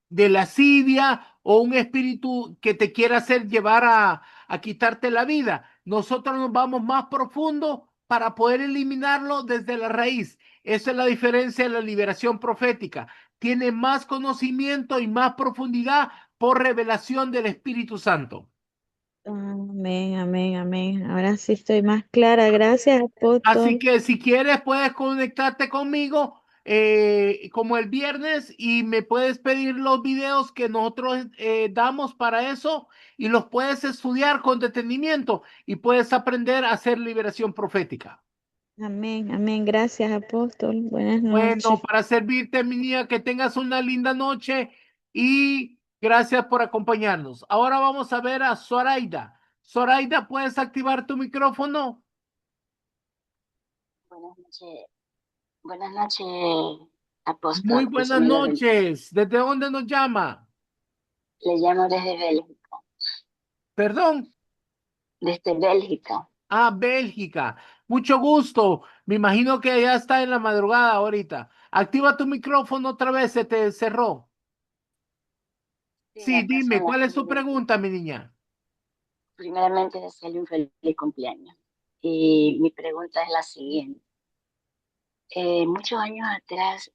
Speaker 2: de lascivia o un espíritu que te quiera hacer llevar a quitarte la vida. Nosotros nos vamos más profundo para poder eliminarlo desde la raíz. Esa es la diferencia de la liberación profética. Tiene más conocimiento y más profundidad por revelación del Espíritu Santo.
Speaker 13: Amén, amén, amén. Ahora sí estoy más clara. Gracias,
Speaker 2: Así
Speaker 13: apóstol.
Speaker 2: que si quieres puedes conectarte conmigo como el viernes y me puedes pedir los videos que nosotros damos para eso y los puedes estudiar con detenimiento y puedes aprender a hacer liberación profética.
Speaker 13: Amén, amén. Gracias, apóstol. Buenas
Speaker 2: Bueno,
Speaker 13: noches.
Speaker 2: para servirte, mi niña, que tengas una linda noche y gracias por acompañarnos. Ahora vamos a ver a Zoraida. Zoraida, ¿puedes activar tu micrófono?
Speaker 14: Buenas noches,
Speaker 2: Muy
Speaker 14: apóstol.
Speaker 2: buenas noches. ¿Desde dónde nos llama?
Speaker 14: Le llamo desde Bélgica.
Speaker 2: Perdón.
Speaker 14: Desde Bélgica.
Speaker 2: Ah, Bélgica. Mucho gusto. Me imagino que ya está en la madrugada ahorita. Activa tu micrófono otra vez, se te cerró.
Speaker 14: Sí,
Speaker 2: Sí,
Speaker 14: acá
Speaker 2: dime,
Speaker 14: son las
Speaker 2: ¿cuál es tu
Speaker 14: 6:20.
Speaker 2: pregunta, mi niña?
Speaker 14: Primeramente, desearle un feliz cumpleaños. Y mi pregunta es la siguiente. Muchos años atrás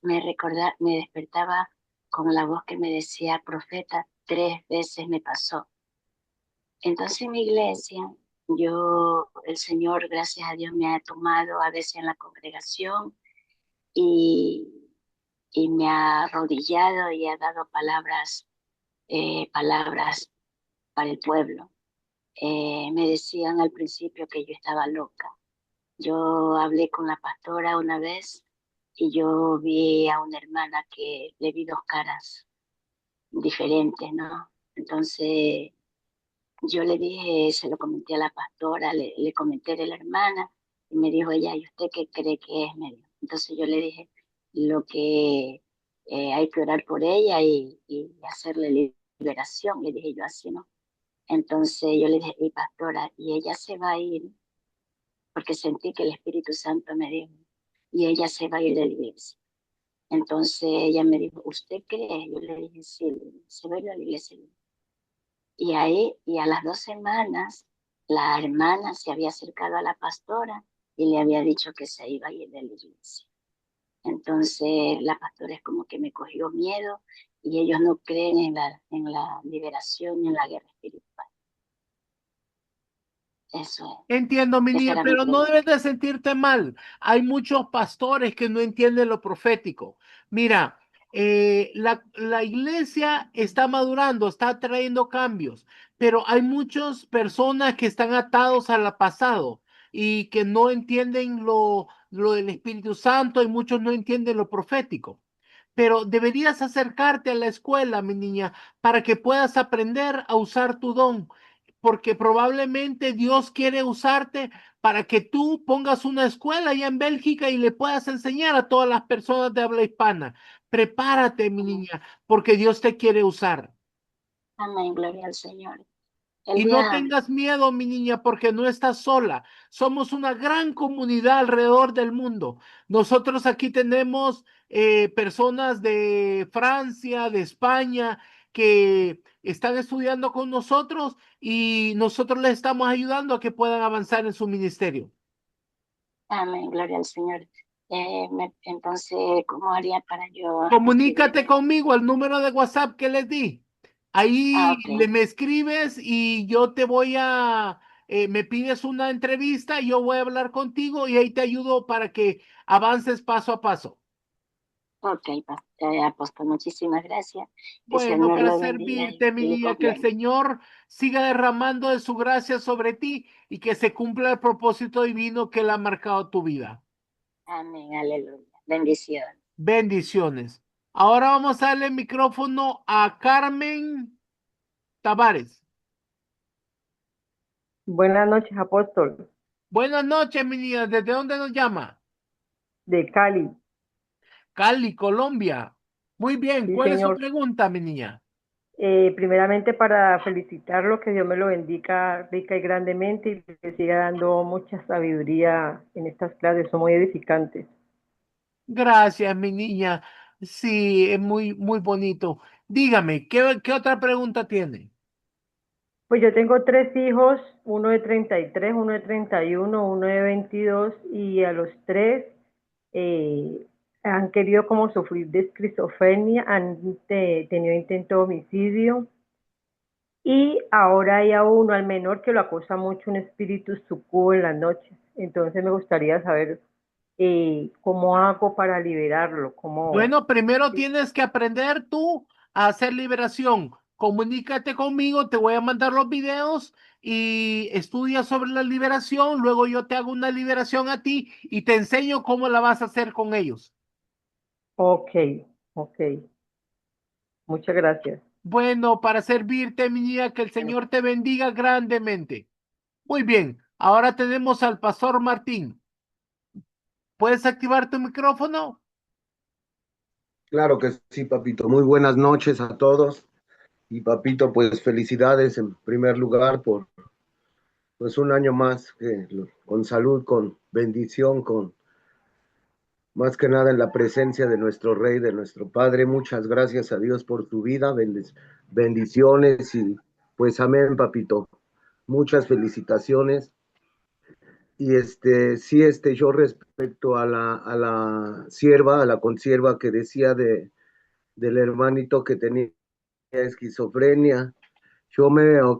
Speaker 14: me despertaba con la voz que me decía profeta, 3 veces me pasó. Entonces en mi iglesia, el Señor, gracias a Dios, me ha tomado a veces en la congregación y, y me ha arrodillado y ha dado palabras para el pueblo. Me decían al principio que yo estaba loca. Yo hablé con la pastora una vez y yo vi a una hermana que le vi 2 caras diferentes, ¿no? Entonces yo le dije, se lo comenté a la pastora, le comenté de la hermana y me dijo ella, ¿y usted qué cree que es? Me dijo. Entonces yo le dije lo que hay que orar por ella y hacerle liberación, le dije yo así, ¿no? Entonces yo le dije, pastora, y ella se va a ir, porque sentí que el Espíritu Santo me dijo, y ella se va a ir de la iglesia. Entonces ella me dijo, ¿usted cree? Yo le dije, sí, se va a ir de la iglesia. Y ahí, y a las 2 semanas, la hermana se había acercado a la pastora y le había dicho que se iba a ir de la iglesia. Entonces la pastora es como que me cogió miedo y ellos no creen en la liberación y en la guerra espiritual. Eso es.
Speaker 2: Entiendo, mi
Speaker 14: Esa
Speaker 2: niña,
Speaker 14: era mi
Speaker 2: pero no
Speaker 14: pregunta.
Speaker 2: debes de sentirte mal. Hay muchos pastores que no entienden lo profético. Mira, la iglesia está madurando, está trayendo cambios, pero hay muchas personas que están atados al pasado y que no entienden lo del Espíritu Santo y muchos no entienden lo profético. Pero deberías acercarte a la escuela, mi niña, para que puedas aprender a usar tu don, porque probablemente Dios quiere usarte para que tú pongas una escuela allá en Bélgica y le puedas enseñar a todas las personas de habla hispana. Prepárate, mi niña, porque Dios te quiere usar.
Speaker 14: Amén, gloria al Señor. El
Speaker 2: Y no
Speaker 14: día,
Speaker 2: tengas miedo, mi niña, porque no estás sola. Somos una gran comunidad alrededor del mundo. Nosotros aquí tenemos personas de Francia, de España, que están estudiando con nosotros y nosotros les estamos ayudando a que puedan avanzar en su ministerio.
Speaker 14: amén, gloria al Señor. Entonces, ¿cómo haría para yo
Speaker 2: Comunícate
Speaker 14: inscribirme?
Speaker 2: conmigo al número de WhatsApp que les di. Ahí
Speaker 14: Ok,
Speaker 2: me escribes y yo te voy me pides una entrevista, yo voy a hablar contigo y ahí te ayudo para que avances paso a paso.
Speaker 14: ok, apóstol, muchísimas gracias. Que el
Speaker 2: Bueno,
Speaker 14: Señor
Speaker 2: para
Speaker 14: lo bendiga y
Speaker 2: servirte, mi
Speaker 14: feliz
Speaker 2: niña, que el
Speaker 14: cumpleaños.
Speaker 2: Señor siga derramando de su gracia sobre ti y que se cumpla el propósito divino que le ha marcado tu vida.
Speaker 14: Amén, aleluya. Bendiciones.
Speaker 2: Bendiciones. Ahora vamos a darle el micrófono a Carmen Tavares.
Speaker 15: Buenas noches, apóstol,
Speaker 2: Buenas noches, mi niña. ¿Desde dónde nos llama?
Speaker 15: de Cali.
Speaker 2: Cali, Colombia. Muy bien.
Speaker 15: Sí,
Speaker 2: ¿Cuál es su
Speaker 15: señor.
Speaker 2: pregunta, mi niña?
Speaker 15: Primeramente para felicitarlo, que Dios me lo bendiga rica y grandemente y que siga dando mucha sabiduría en estas clases, son muy edificantes.
Speaker 2: Gracias, mi niña. Sí, es muy, muy bonito. Dígame, ¿qué otra pregunta tiene?
Speaker 15: Pues yo tengo 3 hijos, uno de 33, uno de 31, uno de 22 y a los tres han querido como sufrir de esquizofrenia, han tenido intento de homicidio. Y ahora hay a uno, al menor, que lo acosa mucho un espíritu sucubo en las noches. Entonces me gustaría saber cómo hago para liberarlo, cómo...
Speaker 2: Bueno, primero tienes que aprender tú a hacer liberación. Comunícate conmigo, te voy a mandar los videos y estudia sobre la liberación. Luego yo te hago una liberación a ti y te enseño cómo la vas a hacer con ellos.
Speaker 15: Ok, ok. Muchas gracias.
Speaker 2: Bueno, para servirte, mi niña, que el Señor te bendiga grandemente. Muy bien, ahora tenemos al pastor Martín. ¿Puedes activar tu micrófono?
Speaker 16: Claro que sí, papito. Muy buenas noches a todos. Y papito, pues felicidades en primer lugar por pues un año más con salud, con bendición, con más que nada en la presencia de nuestro Rey, de nuestro Padre. Muchas gracias a Dios por tu vida, bendiciones y pues amén, papito. Muchas felicitaciones. Y sí, yo respecto a la sierva, a la consierva que decía del hermanito que tenía esquizofrenia,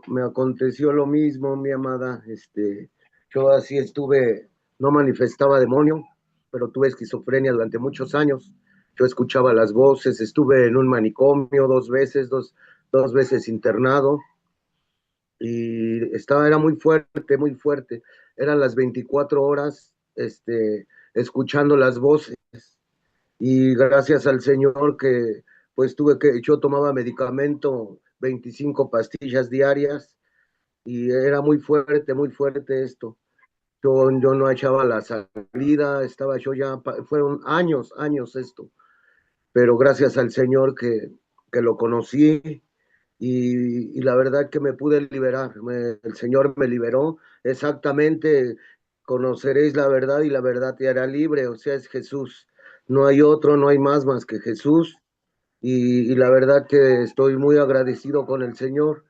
Speaker 16: me aconteció lo mismo, mi amada, yo así estuve, no manifestaba demonio, pero tuve esquizofrenia durante muchos años. Yo escuchaba las voces, estuve en un manicomio dos veces internado, y era muy fuerte, muy fuerte. Eran las 24 horas, escuchando las voces, y gracias al Señor que, pues yo tomaba medicamento, 25 pastillas diarias, y era muy fuerte esto. Yo no echaba la salida, estaba yo ya, fueron años, años esto, pero gracias al Señor que lo conocí, y la verdad que me pude liberar, el Señor me liberó, exactamente, conoceréis la verdad y la verdad te hará libre, o sea, es Jesús, no hay otro, no hay más que Jesús, y la verdad que estoy muy agradecido con el Señor.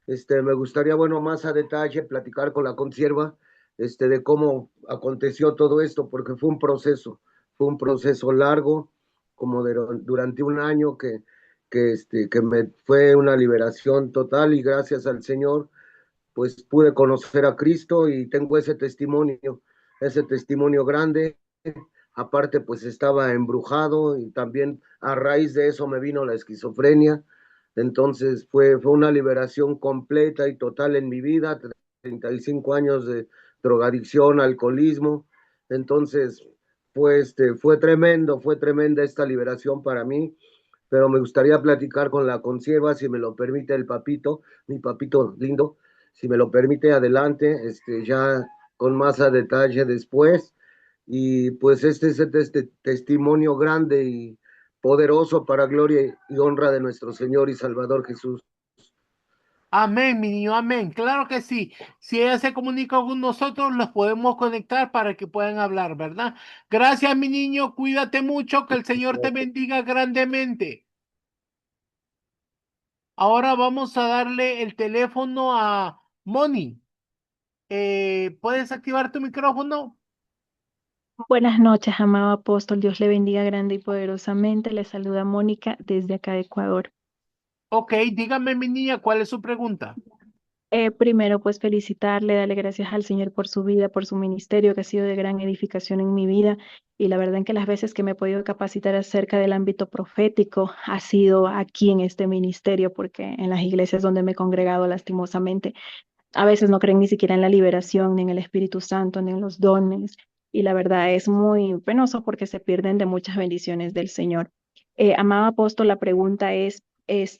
Speaker 16: Me gustaría, bueno, más a detalle platicar con la consierva, de cómo aconteció todo esto, porque fue un proceso largo, como durante un año que me fue una liberación total, y gracias al Señor, pues pude conocer a Cristo y tengo ese testimonio grande. Aparte, pues estaba embrujado y también a raíz de eso me vino la esquizofrenia. Entonces fue una liberación completa y total en mi vida, 35 años de drogadicción, alcoholismo. Entonces fue tremenda esta liberación para mí, pero me gustaría platicar con la consierva, si me lo permite mi papito lindo, si me lo permite adelante, ya con más a detalle después. Y pues este es este testimonio grande y poderoso para gloria y honra de nuestro Señor y Salvador Jesús.
Speaker 2: Amén, mi niño, amén. Claro que sí. Si ella se comunica con nosotros, los podemos conectar para que puedan hablar, ¿verdad? Gracias, mi niño. Cuídate mucho. Que el Señor te bendiga grandemente. Ahora vamos a darle el teléfono a Moni. ¿Puedes activar tu micrófono?
Speaker 17: Buenas noches, amado apóstol. Dios le bendiga grande y poderosamente. Le saluda Mónica desde acá de Ecuador.
Speaker 2: Ok, dígame, mi niña, ¿cuál es su pregunta?
Speaker 17: Primero, pues felicitarle, darle gracias al Señor por su vida, por su ministerio, que ha sido de gran edificación en mi vida. Y la verdad en que las veces que me he podido capacitar acerca del ámbito profético ha sido aquí en este ministerio, porque en las iglesias donde me he congregado lastimosamente, a veces no creen ni siquiera en la liberación, ni en el Espíritu Santo, ni en los dones. Y la verdad es muy penoso porque se pierden de muchas bendiciones del Señor. Amado apóstol, la pregunta es,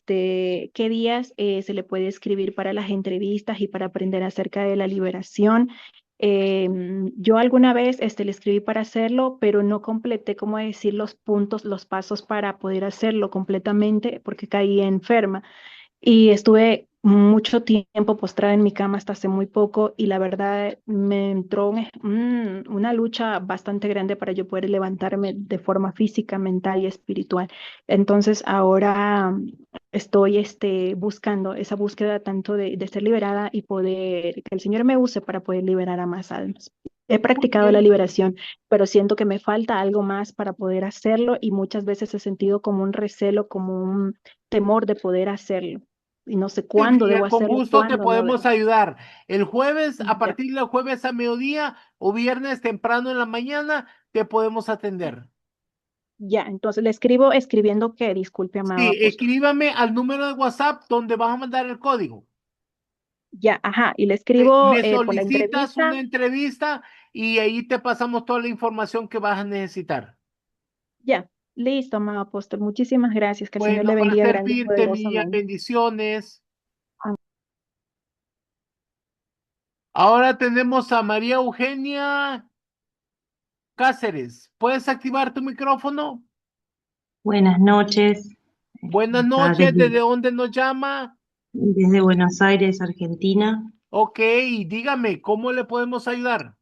Speaker 17: ¿qué días se le puede escribir para las entrevistas y para aprender acerca de la liberación? Yo alguna vez le escribí para hacerlo, pero no completé, como decir, los puntos, los pasos para poder hacerlo completamente porque caí enferma. Y estuve mucho tiempo postrada en mi cama hasta hace muy poco y la verdad me entró una lucha bastante grande para yo poder levantarme de forma física, mental y espiritual. Entonces ahora estoy buscando esa búsqueda tanto de ser liberada y poder, que el Señor me use para poder liberar a más almas. He
Speaker 2: Muy
Speaker 17: practicado la
Speaker 2: bien.
Speaker 17: liberación, pero siento que me falta algo más para poder hacerlo y muchas veces he sentido como un recelo, como un temor de poder hacerlo y no sé
Speaker 2: Sí,
Speaker 17: cuándo debo
Speaker 2: mira, con
Speaker 17: hacerlo,
Speaker 2: gusto te
Speaker 17: cuándo no
Speaker 2: podemos
Speaker 17: debo.
Speaker 2: ayudar. El jueves, a
Speaker 17: Ya,
Speaker 2: partir del jueves a mediodía o viernes temprano en la mañana, te podemos atender.
Speaker 17: ya, entonces le escribo escribiendo que disculpe, amado
Speaker 2: Sí,
Speaker 17: apóstol.
Speaker 2: escríbame al número de WhatsApp donde vas a mandar el código.
Speaker 17: Ya, ajá, y le escribo
Speaker 2: Me
Speaker 17: por la
Speaker 2: solicitas
Speaker 17: entrevista.
Speaker 2: una entrevista y ahí te pasamos toda la información que vas a necesitar.
Speaker 17: Ya, listo, amado apóstol. Muchísimas gracias. Que el Señor
Speaker 2: Bueno,
Speaker 17: le
Speaker 2: para
Speaker 17: bendiga grande y
Speaker 2: servirte, mi niña,
Speaker 17: poderosamente.
Speaker 2: bendiciones. Ahora tenemos a María Eugenia Cáceres. ¿Puedes activar tu micrófono?
Speaker 18: Buenas noches.
Speaker 2: Buenas
Speaker 18: Buenas
Speaker 2: noches,
Speaker 18: tardes.
Speaker 2: ¿desde dónde nos llama?
Speaker 18: Desde Buenos Aires, Argentina.
Speaker 2: Ok, dígame, ¿cómo le podemos ayudar?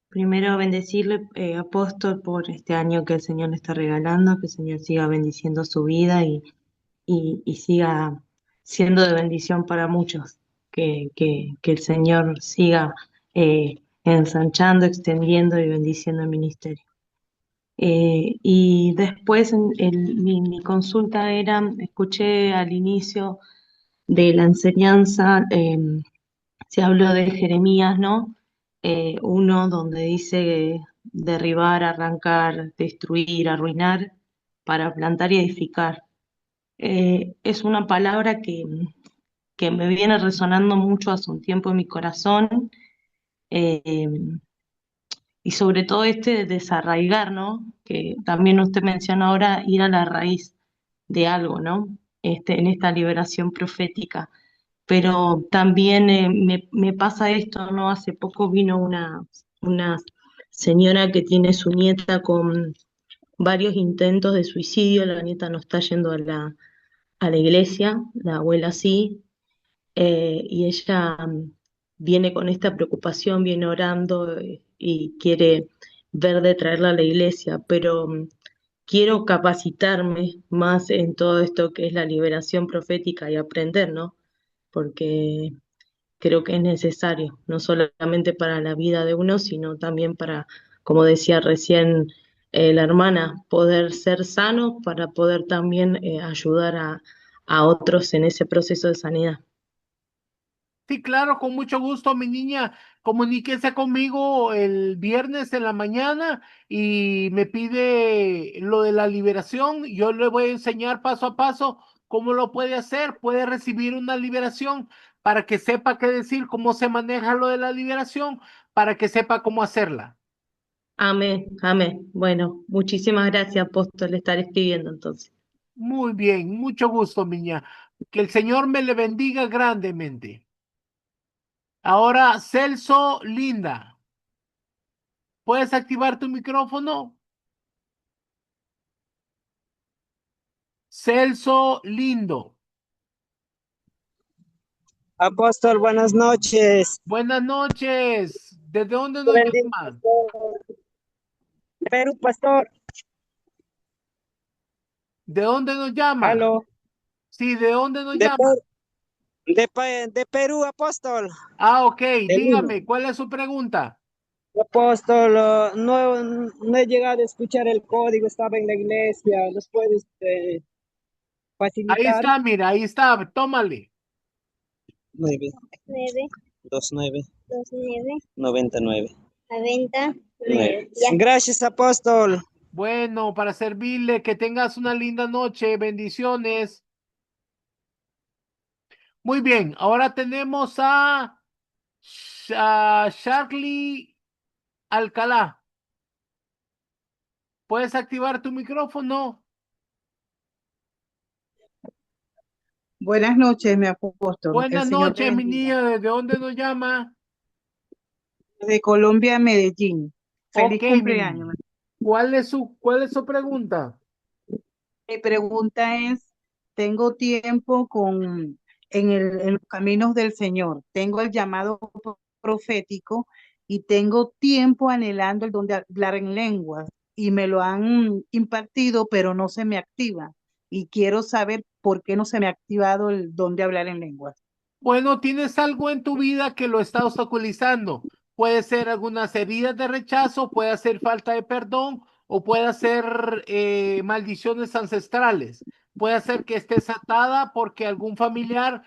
Speaker 18: Primero bendecirle, apóstol, por este año que el Señor le está regalando, que el Señor siga bendiciendo su vida y siga siendo de bendición para muchos, que el Señor siga ensanchando, extendiendo y bendiciendo el ministerio. Y después mi consulta era, escuché al inicio de la enseñanza, se habló de Jeremías, ¿no? Uno donde dice derribar, arrancar, destruir, arruinar, para plantar y edificar. Es una palabra que me viene resonando mucho hace un tiempo en mi corazón, eh, y sobre todo este de desarraigar, ¿no? Que también usted menciona ahora, ir a la raíz de algo, ¿no? En esta liberación profética. Pero también me pasa esto, ¿no? Hace poco vino una señora que tiene su nieta con varios intentos de suicidio. La nieta no está yendo a la iglesia, la abuela sí, y ella viene con esta preocupación, viene orando, y quiere ver de traerla a la iglesia, pero quiero capacitarme más en todo esto que es la liberación profética y aprender, ¿no? Porque creo que es necesario, no solamente para la vida de uno, sino también para, como decía recién la hermana, poder ser sano para poder también ayudar a otros en ese proceso de sanidad.
Speaker 2: Sí, claro, con mucho gusto, mi niña. Comuníquese conmigo el viernes en la mañana y me pide lo de la liberación. Yo le voy a enseñar paso a paso cómo lo puede hacer. Puede recibir una liberación para que sepa qué decir, cómo se maneja lo de la liberación, para que sepa cómo hacerla.
Speaker 18: Amén, amén. Bueno, muchísimas gracias, apóstol, estar escribiendo entonces.
Speaker 2: Muy bien, mucho gusto, mi niña. Que el Señor me le bendiga grandemente. Ahora, Celso Linda, ¿puedes activar tu micrófono? Celso Lindo.
Speaker 19: Apóstol, buenas noches.
Speaker 2: Buenas noches. ¿Desde dónde nos llaman?
Speaker 19: Perú, pastor.
Speaker 2: ¿De dónde nos llama?
Speaker 19: Aló.
Speaker 2: Sí, ¿de dónde nos
Speaker 19: De,
Speaker 2: llama?
Speaker 19: de Perú, apóstol.
Speaker 2: Ah, ok.
Speaker 19: De Lima.
Speaker 2: Dígame, ¿cuál es su pregunta?
Speaker 19: Apóstol, no he llegado a escuchar el código, estaba en la iglesia. ¿Nos puedes
Speaker 2: Ahí
Speaker 19: facilitar?
Speaker 2: está, mira, ahí está. Tómale.
Speaker 19: 9,
Speaker 20: 9,
Speaker 19: 29,
Speaker 20: 29,
Speaker 19: 99.
Speaker 20: 99.
Speaker 19: Gracias, apóstol.
Speaker 2: Bueno, para servirle, que tengas una linda noche. Bendiciones. Muy bien, ahora tenemos a Charlie Alcalá. ¿Puedes activar tu micrófono?
Speaker 21: Buenas noches, mi apóstol. El
Speaker 2: Buenas
Speaker 21: Señor te
Speaker 2: noches, mi
Speaker 21: bendiga.
Speaker 2: niña. ¿Desde dónde nos llama?
Speaker 21: De Colombia, Medellín. Feliz
Speaker 2: Ok, mi
Speaker 21: cumpleaños.
Speaker 2: niña. ¿Cuál es su pregunta?
Speaker 21: Mi pregunta es, tengo tiempo en los caminos del Señor, tengo el llamado profético y tengo tiempo anhelando el don de hablar en lenguas y me lo han impartido, pero no se me activa. Y quiero saber por qué no se me ha activado el don de hablar en lenguas.
Speaker 2: Bueno, tienes algo en tu vida que lo está obstaculizando. Puede ser algunas heridas de rechazo, puede ser falta de perdón o puede ser maldiciones ancestrales. Puede ser que estés atada porque algún familiar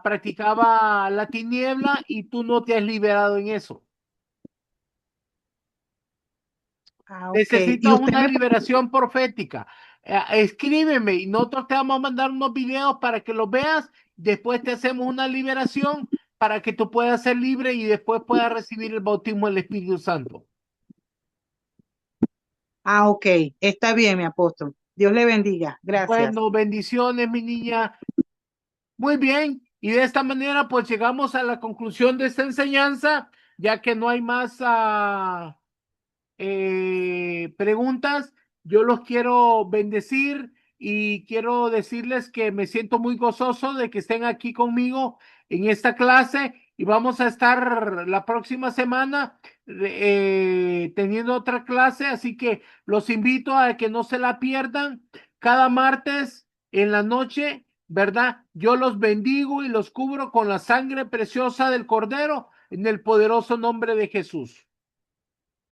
Speaker 2: practicaba la tiniebla y tú no te has liberado en eso.
Speaker 21: Ah, ok. ¿Y
Speaker 2: Necesitas
Speaker 21: usted
Speaker 2: una
Speaker 21: me
Speaker 2: liberación profética. Escríbeme y nosotros te vamos a mandar unos videos para que los veas. Después te hacemos una liberación para que tú puedas ser libre y después puedas recibir el bautismo del Espíritu Santo.
Speaker 21: Ah, ok, está bien, mi apóstol. Dios le bendiga. Gracias.
Speaker 2: Bueno, bendiciones, mi niña. Muy bien. Y de esta manera, pues llegamos a la conclusión de esta enseñanza, ya que no hay más preguntas. Yo los quiero bendecir y quiero decirles que me siento muy gozoso de que estén aquí conmigo en esta clase y vamos a estar la próxima semana teniendo otra clase, así que los invito a que no se la pierdan cada martes en la noche, ¿verdad? Yo los bendigo y los cubro con la sangre preciosa del Cordero en el poderoso nombre de Jesús.